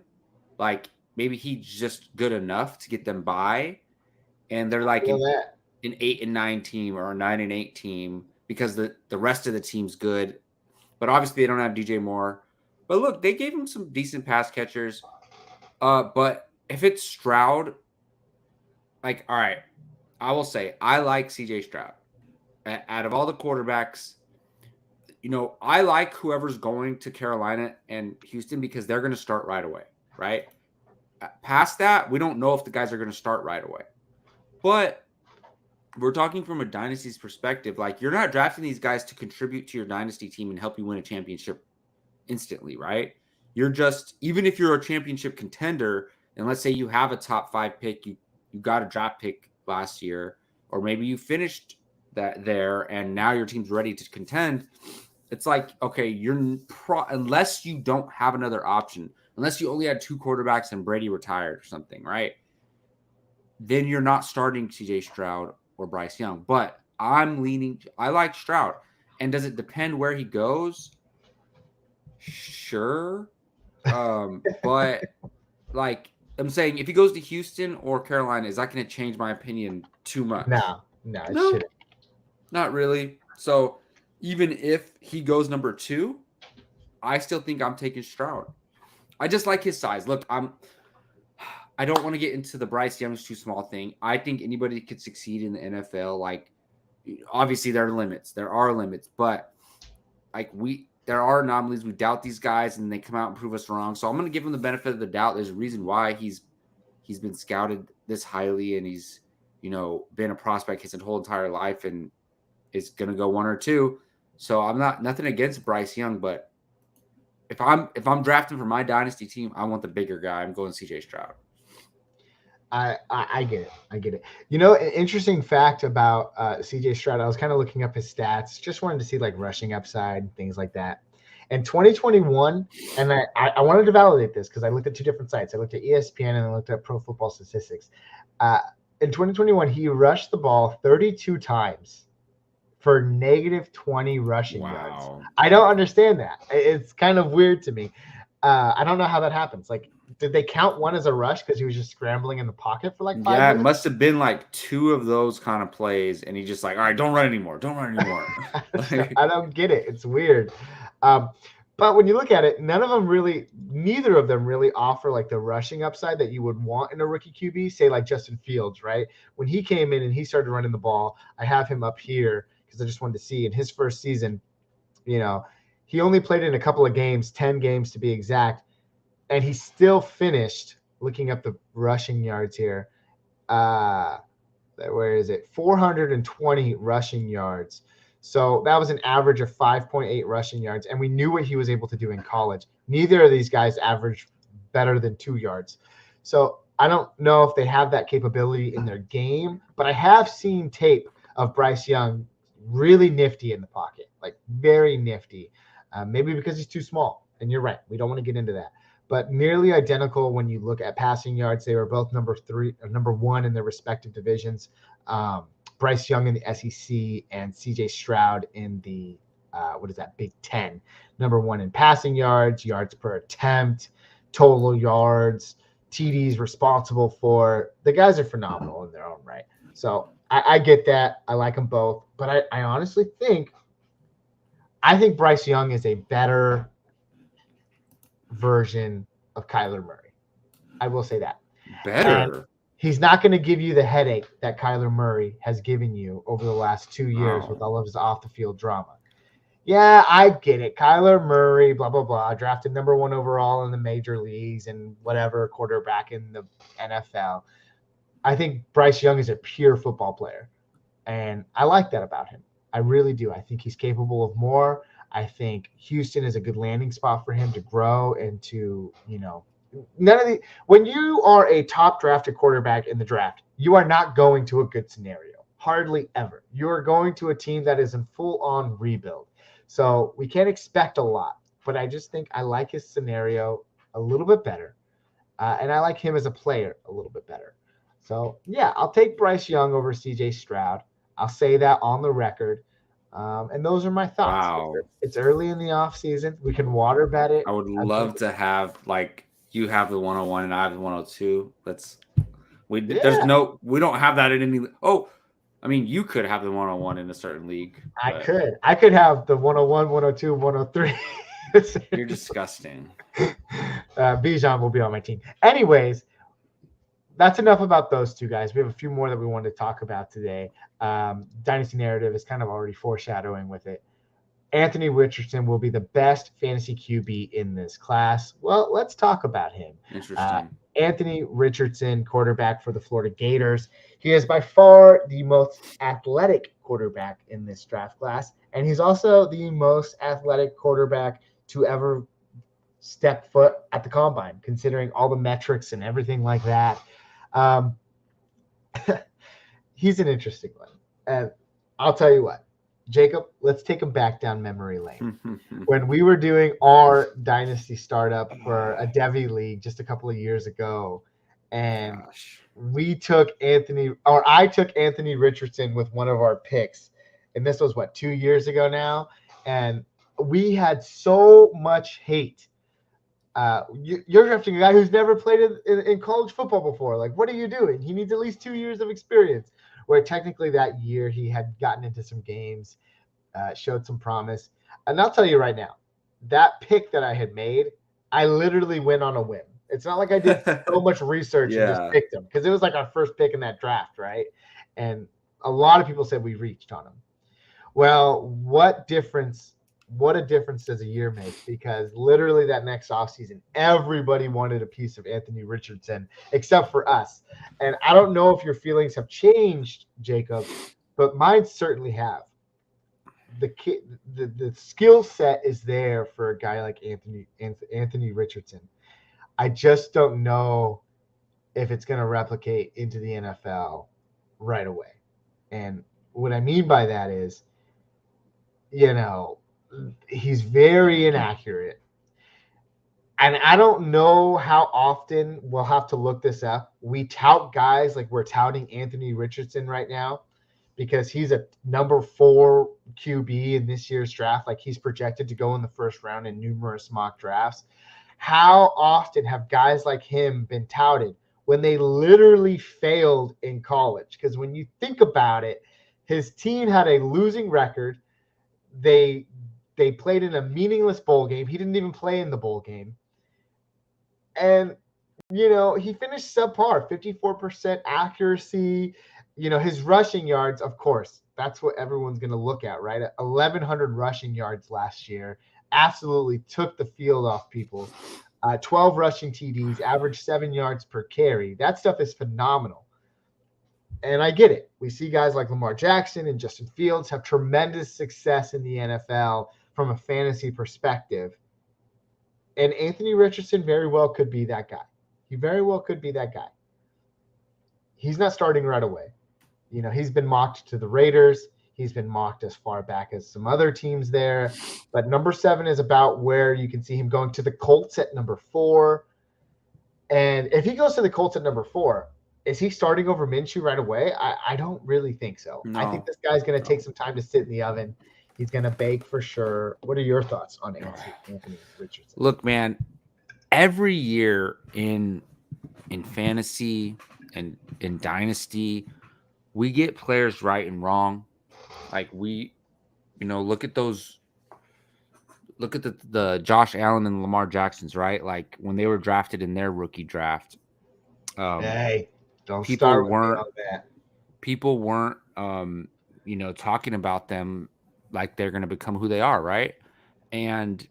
Like, maybe he's just good enough to get them by, and they're like an 8-9 team or a 9-8 team because the rest of the team's good. But obviously they don't have DJ Moore. But look, they gave him some decent pass catchers. But if it's Stroud, all right, I will say I like CJ Stroud. Out of all the quarterbacks, I like whoever's going to Carolina and Houston because they're going to start right away, right? Past that, we don't know if the guys are going to start right away. But we're talking from a dynasty's perspective. Like, you're not drafting these guys to contribute to your dynasty team and help you win a championship instantly, right? You're just, even if you're a championship contender, and let's say you have a top 5 pick, you got a draft pick last year, or maybe you finished that there and now your team's ready to contend. It's like, okay, unless you don't have another option, unless you only had 2 quarterbacks and Brady retired or something, right? Then you're not starting CJ Stroud or Bryce Young. But I like Stroud. And does it depend where he goes? Sure. But like I'm saying, if he goes to Houston or Carolina, is that going to change my opinion too much? No, it shouldn't. Not really. So even if he goes number 2, I still think I'm taking Stroud. I just like his size. Look, I don't want to get into the Bryce Young's too small thing. I think anybody could succeed in the NFL. Like, obviously there are limits. But there are anomalies. We doubt these guys and they come out and prove us wrong. So I'm going to give him the benefit of the doubt. There's a reason why he's been scouted this highly and he's, been a prospect his whole entire life and is going to go 1 or 2. So I'm nothing against Bryce Young, but if I'm drafting for my dynasty team, I want the bigger guy. I'm going CJ Stroud. I get it. An interesting fact about CJ Stroud, I was kind of looking up his stats, just wanted to see like rushing upside, things like that. In 2021, and I wanted to validate this because I looked at 2 different sites. I looked at ESPN and I looked at Pro Football Statistics. In 2021, he rushed the ball 32 times for negative 20 rushing yards. Wow. I don't understand that. It's kind of weird to me. I don't know how that happens. Like, did they count one as a rush because he was just scrambling in the pocket for like 5 Yeah, it minutes? must have been like 2 of those kind of plays, and he's just like, all right, don't run anymore. Don't run anymore. I don't get it. It's weird. But when you look at it, neither of them really offer like the rushing upside that you would want in a rookie QB, say like Justin Fields, right? When he came in and he started running the ball, I have him up here because I just wanted to see in his first season, he only played in a couple of games, 10 games to be exact, and he still finished, looking up the rushing yards here, where is it? 420 rushing yards. So that was an average of 5.8 rushing yards, and we knew what he was able to do in college. Neither of these guys averaged better than 2 yards. So I don't know if they have that capability in their game, but I have seen tape of Bryce Young really nifty in the pocket, like very nifty. Maybe because he's too small, and you're right. We don't want to get into that. But nearly identical when you look at passing yards. They were both number 1 in their respective divisions. Bryce Young in the SEC and CJ Stroud in the Big Ten. Number 1 in passing yards, yards per attempt, total yards, TDs responsible for. The guys are phenomenal in their own right. So I get that. I like them both. But I honestly think Bryce Young is a better version of Kyler Murray. I will say that. Better. And he's not going to give you the headache that Kyler Murray has given you over the last 2 years with all of his off-the-field drama. Yeah, I get it. Kyler Murray, blah, blah, blah, drafted number 1 overall in the major leagues and whatever quarterback in the NFL. I think Bryce Young is a pure football player, and I like that about him. I really do. I think he's capable of more. I think Houston is a good landing spot for him to grow and to, when you are a top drafted quarterback in the draft, you are not going to a good scenario. Hardly ever. You are going to a team that is in full on rebuild. So we can't expect a lot, but I just think I like his scenario a little bit better. And I like him as a player a little bit better. So yeah, I'll take Bryce Young over CJ Stroud. I'll say that on the record. And those are my thoughts. Wow. It's early in the off season. We can water bet it. I would love to have like you have the 101 and I have the 102. We don't have that in any. Oh, I mean, you could have the 101 in a certain league. I could have the 101, 102, 103. You're disgusting. Bijan will be on my team. Anyways, that's enough about those two guys. We have a few more that we wanted to talk about today. Dynasty narrative is kind of already foreshadowing with it. Anthony Richardson will be the best fantasy QB in this class. Well, let's talk about him. Interesting. Anthony Richardson, quarterback for the Florida Gators. He is by far the most athletic quarterback in this draft class, and he's also the most athletic quarterback to ever step foot at the combine, considering all the metrics and everything like that. He's an interesting one. And I'll tell you what, Jacob, let's take him back down memory lane. When we were doing our Dynasty startup for a Devi league just a couple of years ago, and I took Anthony Richardson with one of our picks. And this was 2 years ago now. And we had so much hate. You're drafting a guy who's never played in college football before. Like, what are you doing? He needs at least 2 years of experience. Where technically that year he had gotten into some games, showed some promise. And I'll tell you right now, that pick that I had made, I literally went on a whim. It's not like I did so much research and just picked him, because it was like our first pick in that draft, right? And a lot of people said we reached on him. Well, what a difference does a year make? Because literally that next offseason, everybody wanted a piece of Anthony Richardson except for us. And I don't know if your feelings have changed, Jacob, but mine certainly have. The skill set is there for a guy like Anthony Richardson. I just don't know if it's going to replicate into the NFL right away. And what I mean by that is, he's very inaccurate. And I don't know how often we'll have to look this up. We tout guys like we're touting Anthony Richardson right now. because he's a number 4 QB in this year's draft. Like, he's projected to go in the first round in numerous mock drafts. How often have guys like him been touted when they literally failed in college? Because when you think about it, his team had a losing record. They played in a meaningless bowl game. He didn't even play in the bowl game. And, he finished subpar, 54% accuracy. His rushing yards, of course, that's what everyone's going to look at, right? 1,100 rushing yards last year. Absolutely took the field off people. 12 rushing TDs, average 7 yards per carry. That stuff is phenomenal. And I get it. We see guys like Lamar Jackson and Justin Fields have tremendous success in the NFL from a fantasy perspective. And Anthony Richardson very well could be that guy. He very well could be that guy. He's not starting right away. He's been mocked to the Raiders. He's been mocked as far back as some other teams there. But number 7 is about where you can see him going to the Colts at number 4. And if he goes to the Colts at number 4, is he starting over Minshew right away? I don't really think so. No. I think this guy's going to take some time to sit in the oven. He's going to bake for sure. What are your thoughts on Anthony Richardson? Look, man, every year in fantasy and in Dynasty, we get players right and wrong. Like, we, look at those. Look at the Josh Allen and Lamar Jacksons, right? Like, when they were drafted in their rookie draft. Hey, don't people start with me weren't on that. people weren't talking about them like they're going to become who they are, right? And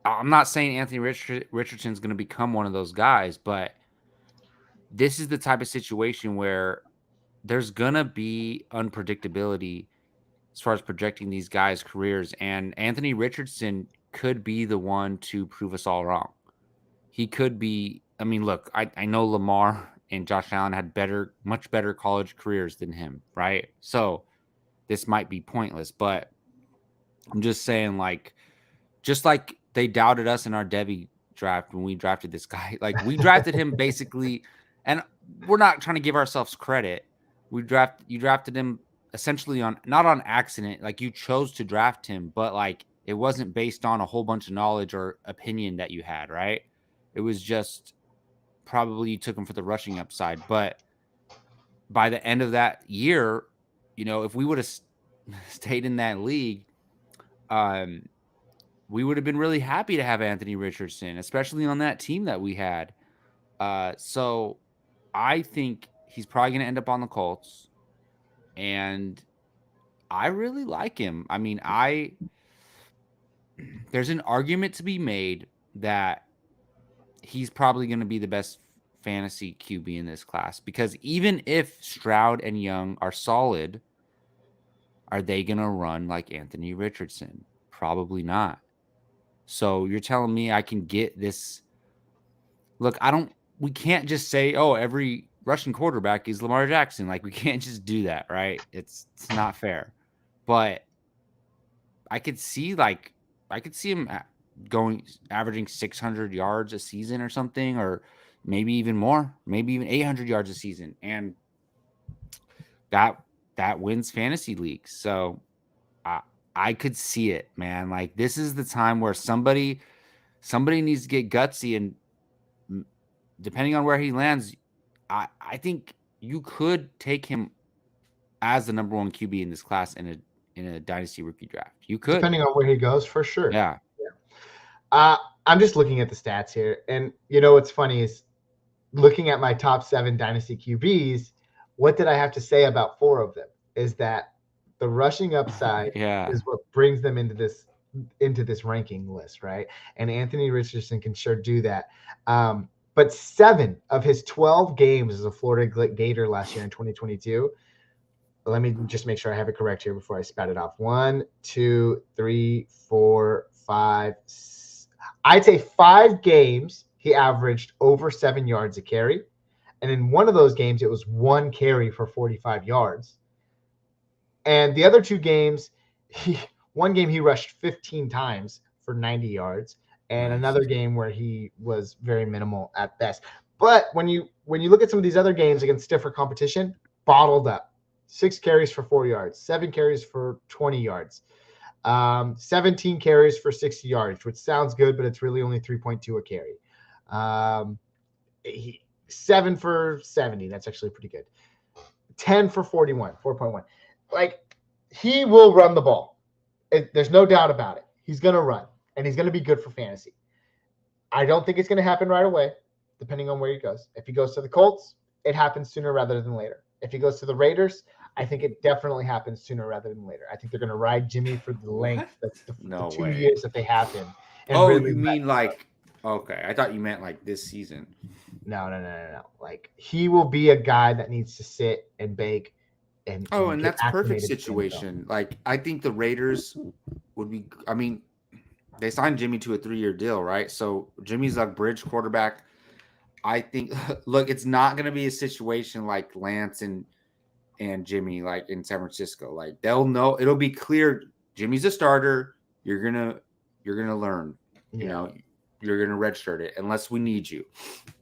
I'm not saying Anthony Richardson's going to become one of those guys, but this is the type of situation where there's going to be unpredictability as far as projecting these guys' careers, and Anthony Richardson could be the one to prove us all wrong. He could be. I mean, look, I know Lamar and Josh Allen had much better college careers than him, right? So this might be pointless, but I'm just saying, like, just like they doubted us in our Debbie draft when we drafted this guy. Like, we drafted him basically, and we're not trying to give ourselves credit. You drafted him essentially not on accident. Like, you chose to draft him, but like, it wasn't based on a whole bunch of knowledge or opinion that you had, right? It was just probably you took him for the rushing upside. But by the end of that year, if we would have stayed in that league, we would have been really happy to have Anthony Richardson, especially on that team that we had. So I think he's probably going to end up on the Colts. And I really like him. I mean, there's an argument to be made that he's probably going to be the best fantasy QB in this class, because even if Stroud and Young are solid, are they going to run like Anthony Richardson? Probably not. So you're telling me I can get this? Look, we can't just say, oh, every rushing quarterback is Lamar Jackson. Like, we can't just do that, right? It's not fair. But I could see him averaging 600 yards a season or something, or maybe even more, maybe even 800 yards a season, and that wins fantasy leagues. So I could see it, man. Like, this is the time where somebody needs to get gutsy, and depending on where he lands, I think you could take him as the number 1 QB in this class in a dynasty rookie draft. You could, depending on where he goes, for sure. Yeah. I'm just looking at the stats here, and what's funny is looking at my top 7 dynasty QBs. What did I have to say about 4 of them? Is that the rushing upside is what brings them into this ranking list, right? And Anthony Richardson can sure do that. But 7 of his 12 games as a Florida Gator last year in 2022. Let me just make sure I have it correct here before I spat it off. 1, 2, 3, 4, 5. I'd say 5 games he averaged over 7 yards a carry. And in one of those games, it was 1 carry for 45 yards. And the other 2 games, one game he rushed 15 times for 90 yards. And another game where he was very minimal at best. But when you look at some of these other games against stiffer competition, bottled up. 6 carries for 4 yards, 7 carries for 20 yards, 17 carries for 60 yards, which sounds good, but it's really only 3.2 a carry. 7 for 70. That's actually pretty good. 10 for 41, 4.1. Like, he will run the ball. There's no doubt about it. He's going to run, and he's going to be good for fantasy. I don't think it's going to happen right away, depending on where he goes. If he goes to the Colts, it happens sooner rather than later. If he goes to the Raiders, I think it definitely happens sooner rather than later. I think they're going to ride Jimmy for the length. That's the 2 years that they have him. And really you mean like – okay, I thought you meant like this season. No. Like, he will be a guy that needs to sit and bake. And that's perfect situation. Like, I think the Raiders would be – I mean, they signed Jimmy to a 3-year deal, right? So Jimmy's like bridge quarterback. I think – look, it's not going to be a situation like Lance and Jimmy, like in San Francisco. Like, they'll know – it'll be clear Jimmy's a starter. You're gonna learn. You know, you're going to redshirt it unless we need you.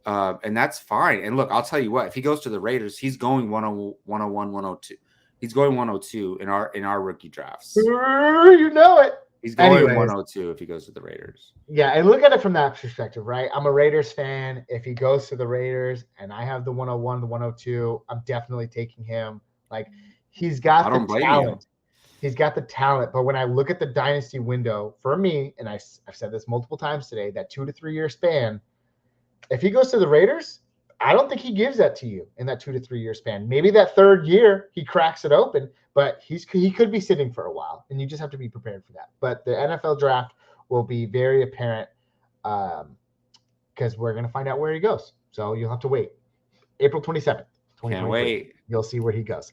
And that's fine. And look, I'll tell you what, if he goes to the Raiders, he's going 101, 102. He's going 102 in our rookie drafts. You know it. He's going 102 if he goes to the Raiders. Yeah, and look at it from that perspective, right? I'm a Raiders fan. If he goes to the Raiders and I have the 101, the 102, I'm definitely taking him. Like, he's got the talent. He's got the talent, but when I look at the dynasty window for me, and I've said this multiple times today, that 2 to 3 year span, if he goes to the Raiders, I don't think he gives that to you in that 2 to 3 year span. Maybe that 3rd year he cracks it open, but he could be sitting for a while, and you just have to be prepared for that. But the NFL draft will be very apparent because we're going to find out where he goes. So you'll have to wait. April 27th. Can't wait. You'll see where he goes.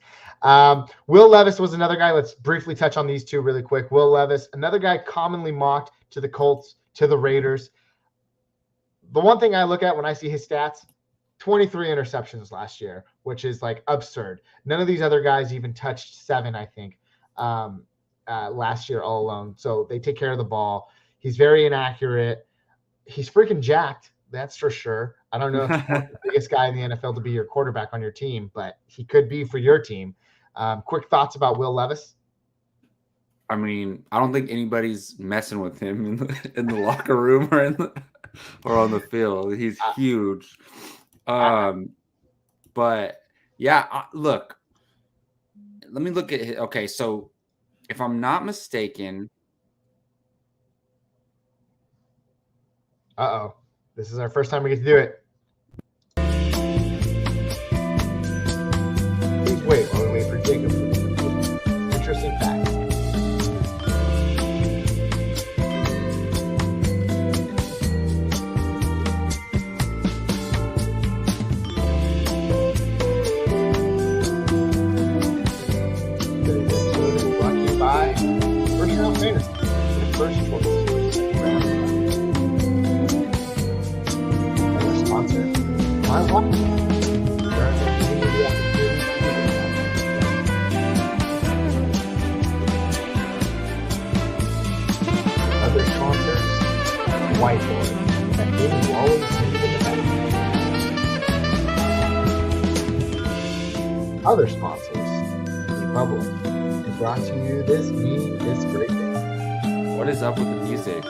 Will Levis was another guy. Let's briefly touch on these two really quick. Will Levis, another guy commonly mocked to the Colts, to the Raiders. The one thing I look at when I see his stats, 23 interceptions last year, which is like absurd. None of these other guys even touched 7, I think, last year all alone. So they take care of the ball. He's very inaccurate. He's freaking jacked. That's for sure. I don't know if he's the biggest guy in the NFL to be your quarterback on your team, but he could be for your team. Quick thoughts about Will Levis? I mean, I don't think anybody's messing with him in the locker room or on the field. He's huge. But yeah, look, let me look at it. Okay, so if I'm not mistaken. Uh-oh. This is our first time we get to do it. Please wait while we wait for Jacob. Interesting fact. Today's episode is brought to you by First Round Fantasy. The first choice for second round. Sponsor, my wife. Other sponsors, Whiteboard, that game you always need in the back. Other sponsors, Republic, brought to you this great day. What is up with the music?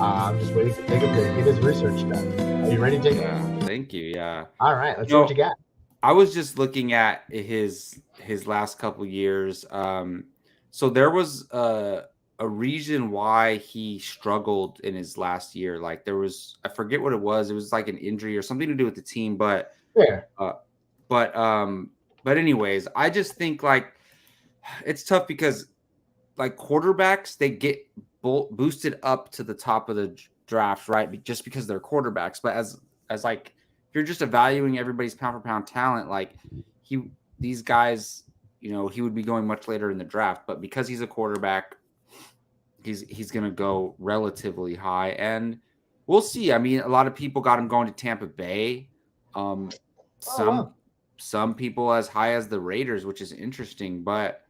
I'm just waiting for Jacob to get his research done. Are you ready, Jacob? Yeah, thank you. Yeah. All right, let's see what you got. I was just looking at his last couple years. So there was a reason why he struggled in his last year. Like, there was, I forget what it was. It was like an injury or something to do with the team. But anyways, I just think like it's tough because like quarterbacks, they get boosted up to the top of the draft, right? Just because they're quarterbacks. But as like, if you're just evaluating everybody's pound for pound talent, like these guys, you know, he would be going much later in the draft. But because he's a quarterback, he's going to go relatively high, and we'll see. I mean, a lot of people got him going to Tampa Bay. Some people as high as the Raiders, which is interesting. But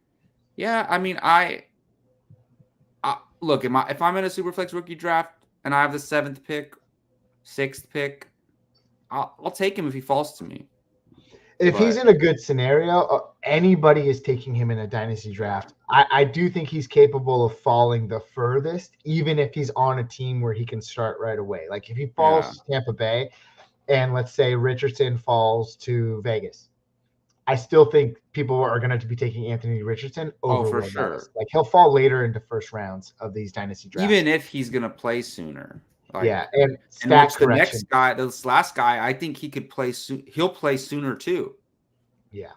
yeah, I mean, look, if I'm in a Superflex rookie draft and I have the 6th pick, I'll take him if he falls to me. If he's in a good scenario, anybody is taking him in a dynasty draft. I do think he's capable of falling the furthest, even if he's on a team where he can start right away. Like if he falls to Tampa Bay and let's say Richardson falls to Vegas, I still think people are going to be taking Anthony Richardson over for Will sure. Levis. Like he'll fall later into first rounds of these dynasty drafts. Even if he's going to play sooner. Like, and stat correction. The next guy, this last guy, I think he could play. He'll play sooner too. Yeah.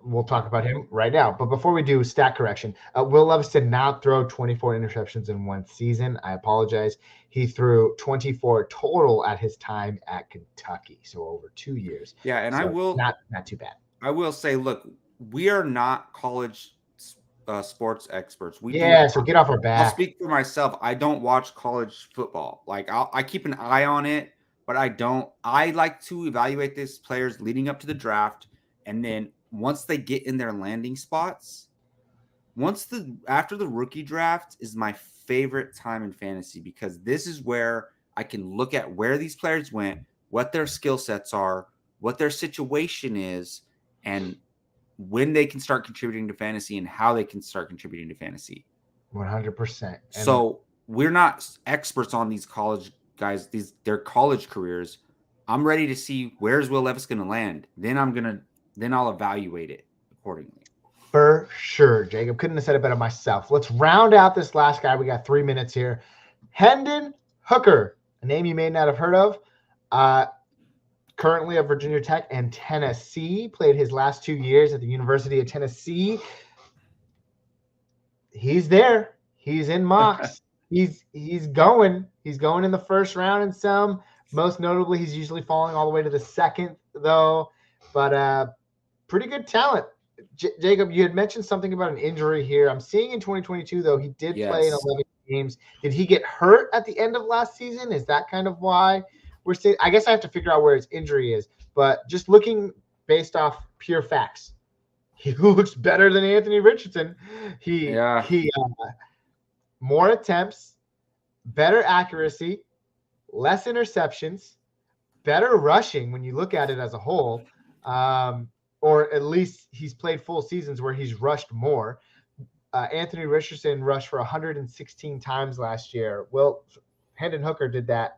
We'll talk about him right now. But before we do, stat correction. Will Levis did not throw 24 interceptions in one season. I apologize. He threw 24 total at his time at Kentucky, so over 2 years. Yeah, and so I will not too bad. I will say, look, we are not college sports experts. So get off our back. I'll speak for myself. I don't watch college football. Like I keep an eye on it, but I don't. I like to evaluate these players leading up to the draft, and then once they get in their landing spots, after the rookie draft is my favorite time in fantasy because this is where I can look at where these players went, what their skill sets are, what their situation is, and when they can start contributing to fantasy and how they can start contributing to fantasy. 100%. So we're not experts on these college guys, their college careers. I'm ready to see where's Will Levis going to land. Then I'll evaluate it accordingly. For sure, Jacob. Couldn't have said it better myself. Let's round out this last guy. We got 3 minutes here. Hendon Hooker, a name you may not have heard of. Currently at Virginia Tech and Tennessee, played his last 2 years at the University of Tennessee. He's there. He's in mocks. He's going. He's going in the first round in some. Most notably, he's usually falling all the way to the second, though. But pretty good talent. Jacob, you had mentioned something about an injury here. I'm seeing in 2022, though, he did play in 11 games. Did he get hurt at the end of last season? Is that kind of why? I guess I have to figure out where his injury is, but just looking based off pure facts, he looks better than Anthony Richardson. He more attempts, better accuracy, less interceptions, better rushing when you look at it as a whole, or at least he's played full seasons where he's rushed more. Anthony Richardson rushed for 116 times last year. Well, Hendon Hooker did that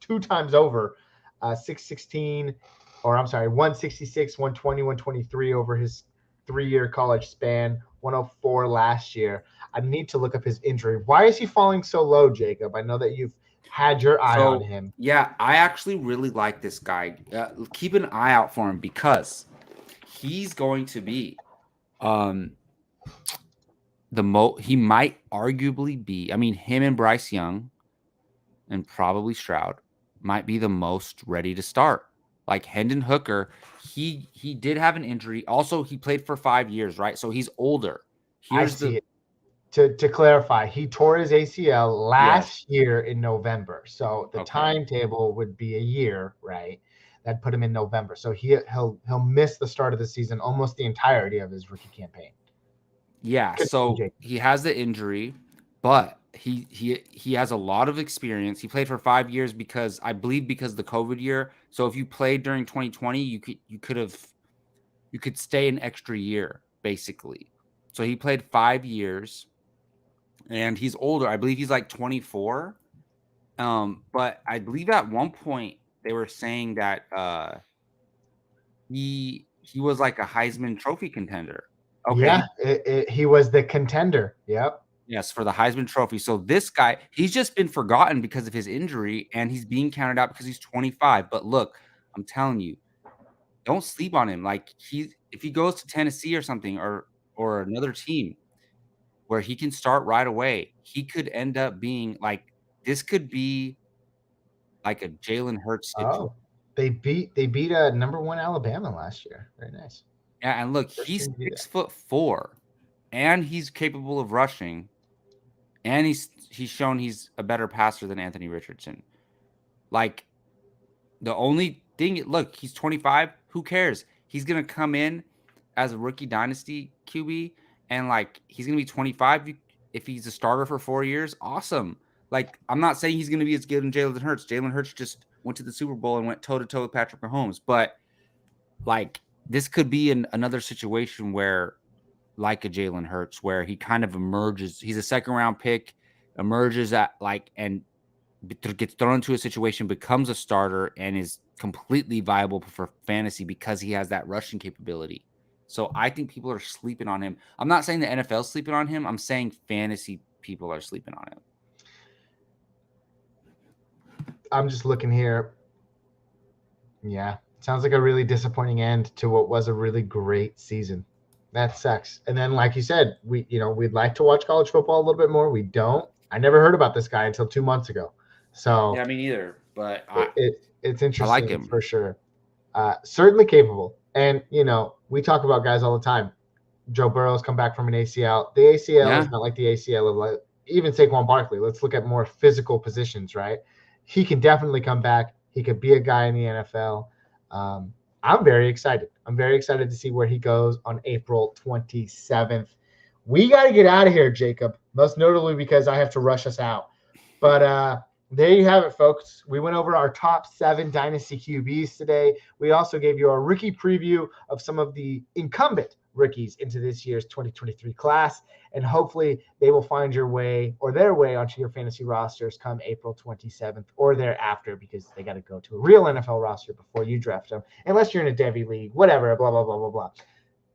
2 times over, 166, 120, 123 over his 3-year college span, 104 last year. I need to look up his injury. Why is he falling so low, Jacob? I know that you've had your eye on him. Yeah, I actually really like this guy. Keep an eye out for him because he's going to be he might arguably be, him and Bryce Young and probably Stroud might be the most ready to start. Like Hendon Hooker, he did have an injury. Also, he played for 5 years, right? So he's older. To clarify, he tore his ACL last year in November. So the timetable would be a year, right? That put him in November. So he'll miss the start of the season, almost the entirety of his rookie campaign. Yeah, so he has the injury, but he has a lot of experience. He played for 5 years because of the COVID year. So if you played during 2020, you could stay an extra year basically. So he played 5 years, and he's older. I believe he's like 24. But I believe at one point they were saying that he was like a Heisman Trophy contender. Okay. Yeah, he was the contender. Yep. Yes, for the Heisman Trophy. So this guy, he's just been forgotten because of his injury, and he's being counted out because he's 25. But look, I'm telling you, don't sleep on him. Like if he goes to Tennessee or something, or another team where he can start right away, he could end up being like, this could be like a Jalen Hurts situation. Oh, they beat a number 1 Alabama last year. Very nice. Yeah, and look, he's 6'4", and he's capable of rushing, and he's shown he's a better passer than Anthony Richardson. Like, the only thing, look, he's 25. Who cares? He's gonna come in as a rookie dynasty QB, and like he's gonna be 25. If he's a starter for 4 years, awesome. Like, I'm not saying he's gonna be as good as Jalen Hurts. Jalen Hurts just went to the Super Bowl and went toe to toe with Patrick Mahomes, but like this could be another situation where, like a Jalen Hurts, where he kind of emerges. He's a second-round pick, emerges and gets thrown into a situation, becomes a starter, and is completely viable for fantasy because he has that rushing capability. So I think people are sleeping on him. I'm not saying the NFL is sleeping on him. I'm saying fantasy people are sleeping on him. I'm just looking here. Yeah, sounds like a really disappointing end to what was a really great season. That sucks. And then, like you said, we'd like to watch college football a little bit more. We don't. I never heard about this guy until 2 months ago. So Yeah, me neither. But it's interesting. I like him for sure. Certainly capable. And we talk about guys all the time. Joe Burrow's come back from an ACL. The ACL is not like the ACL of like even Saquon Barkley. Let's look at more physical positions, right? He can definitely come back. He could be a guy in the NFL. I'm very excited. I'm very excited to see where he goes on April 27th. We got to get out of here, Jacob, most notably because I have to rush us out. But there you have it, folks. We went over our top 7 Dynasty QBs today. We also gave you a rookie preview of some of the incumbent rookies into this year's 2023 class, and hopefully they will find their way onto your fantasy rosters come April 27th or thereafter, because they got to go to a real NFL roster before you draft them, unless you're in a Devy league, whatever, blah, blah, blah, blah, blah.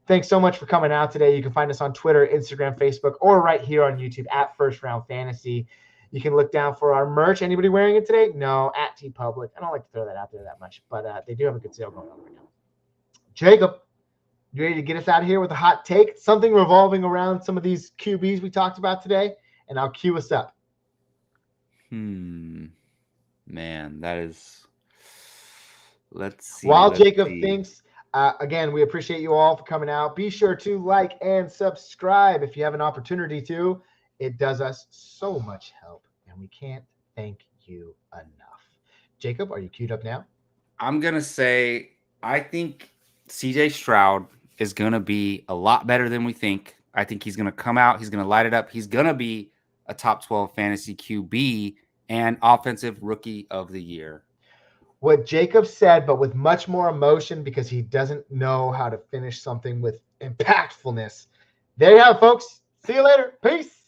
Thanks so much for coming out today. You can find us on Twitter, Instagram, Facebook, or right here on YouTube at First Round Fantasy. You can look down for our merch. Anybody wearing it today? No, at TeePublic. I don't like to throw that out there that much, but they do have a good sale going on right now. Jacob, you ready to get us out of here with a hot take? Something revolving around some of these QBs we talked about today, and I'll cue us up. Man, that is. Let's see. While Jacob thinks, again, we appreciate you all for coming out. Be sure to like and subscribe if you have an opportunity to. It does us so much help, and we can't thank you enough. Jacob, are you queued up now? I'm going to say I think CJ Stroud is going to be a lot better than we think. I think he's going to come out. He's going to light it up. He's going to be a top 12 fantasy QB and offensive rookie of the year. What Jacob said, but with much more emotion because he doesn't know how to finish something with impactfulness. There you have it, folks. See you later. Peace.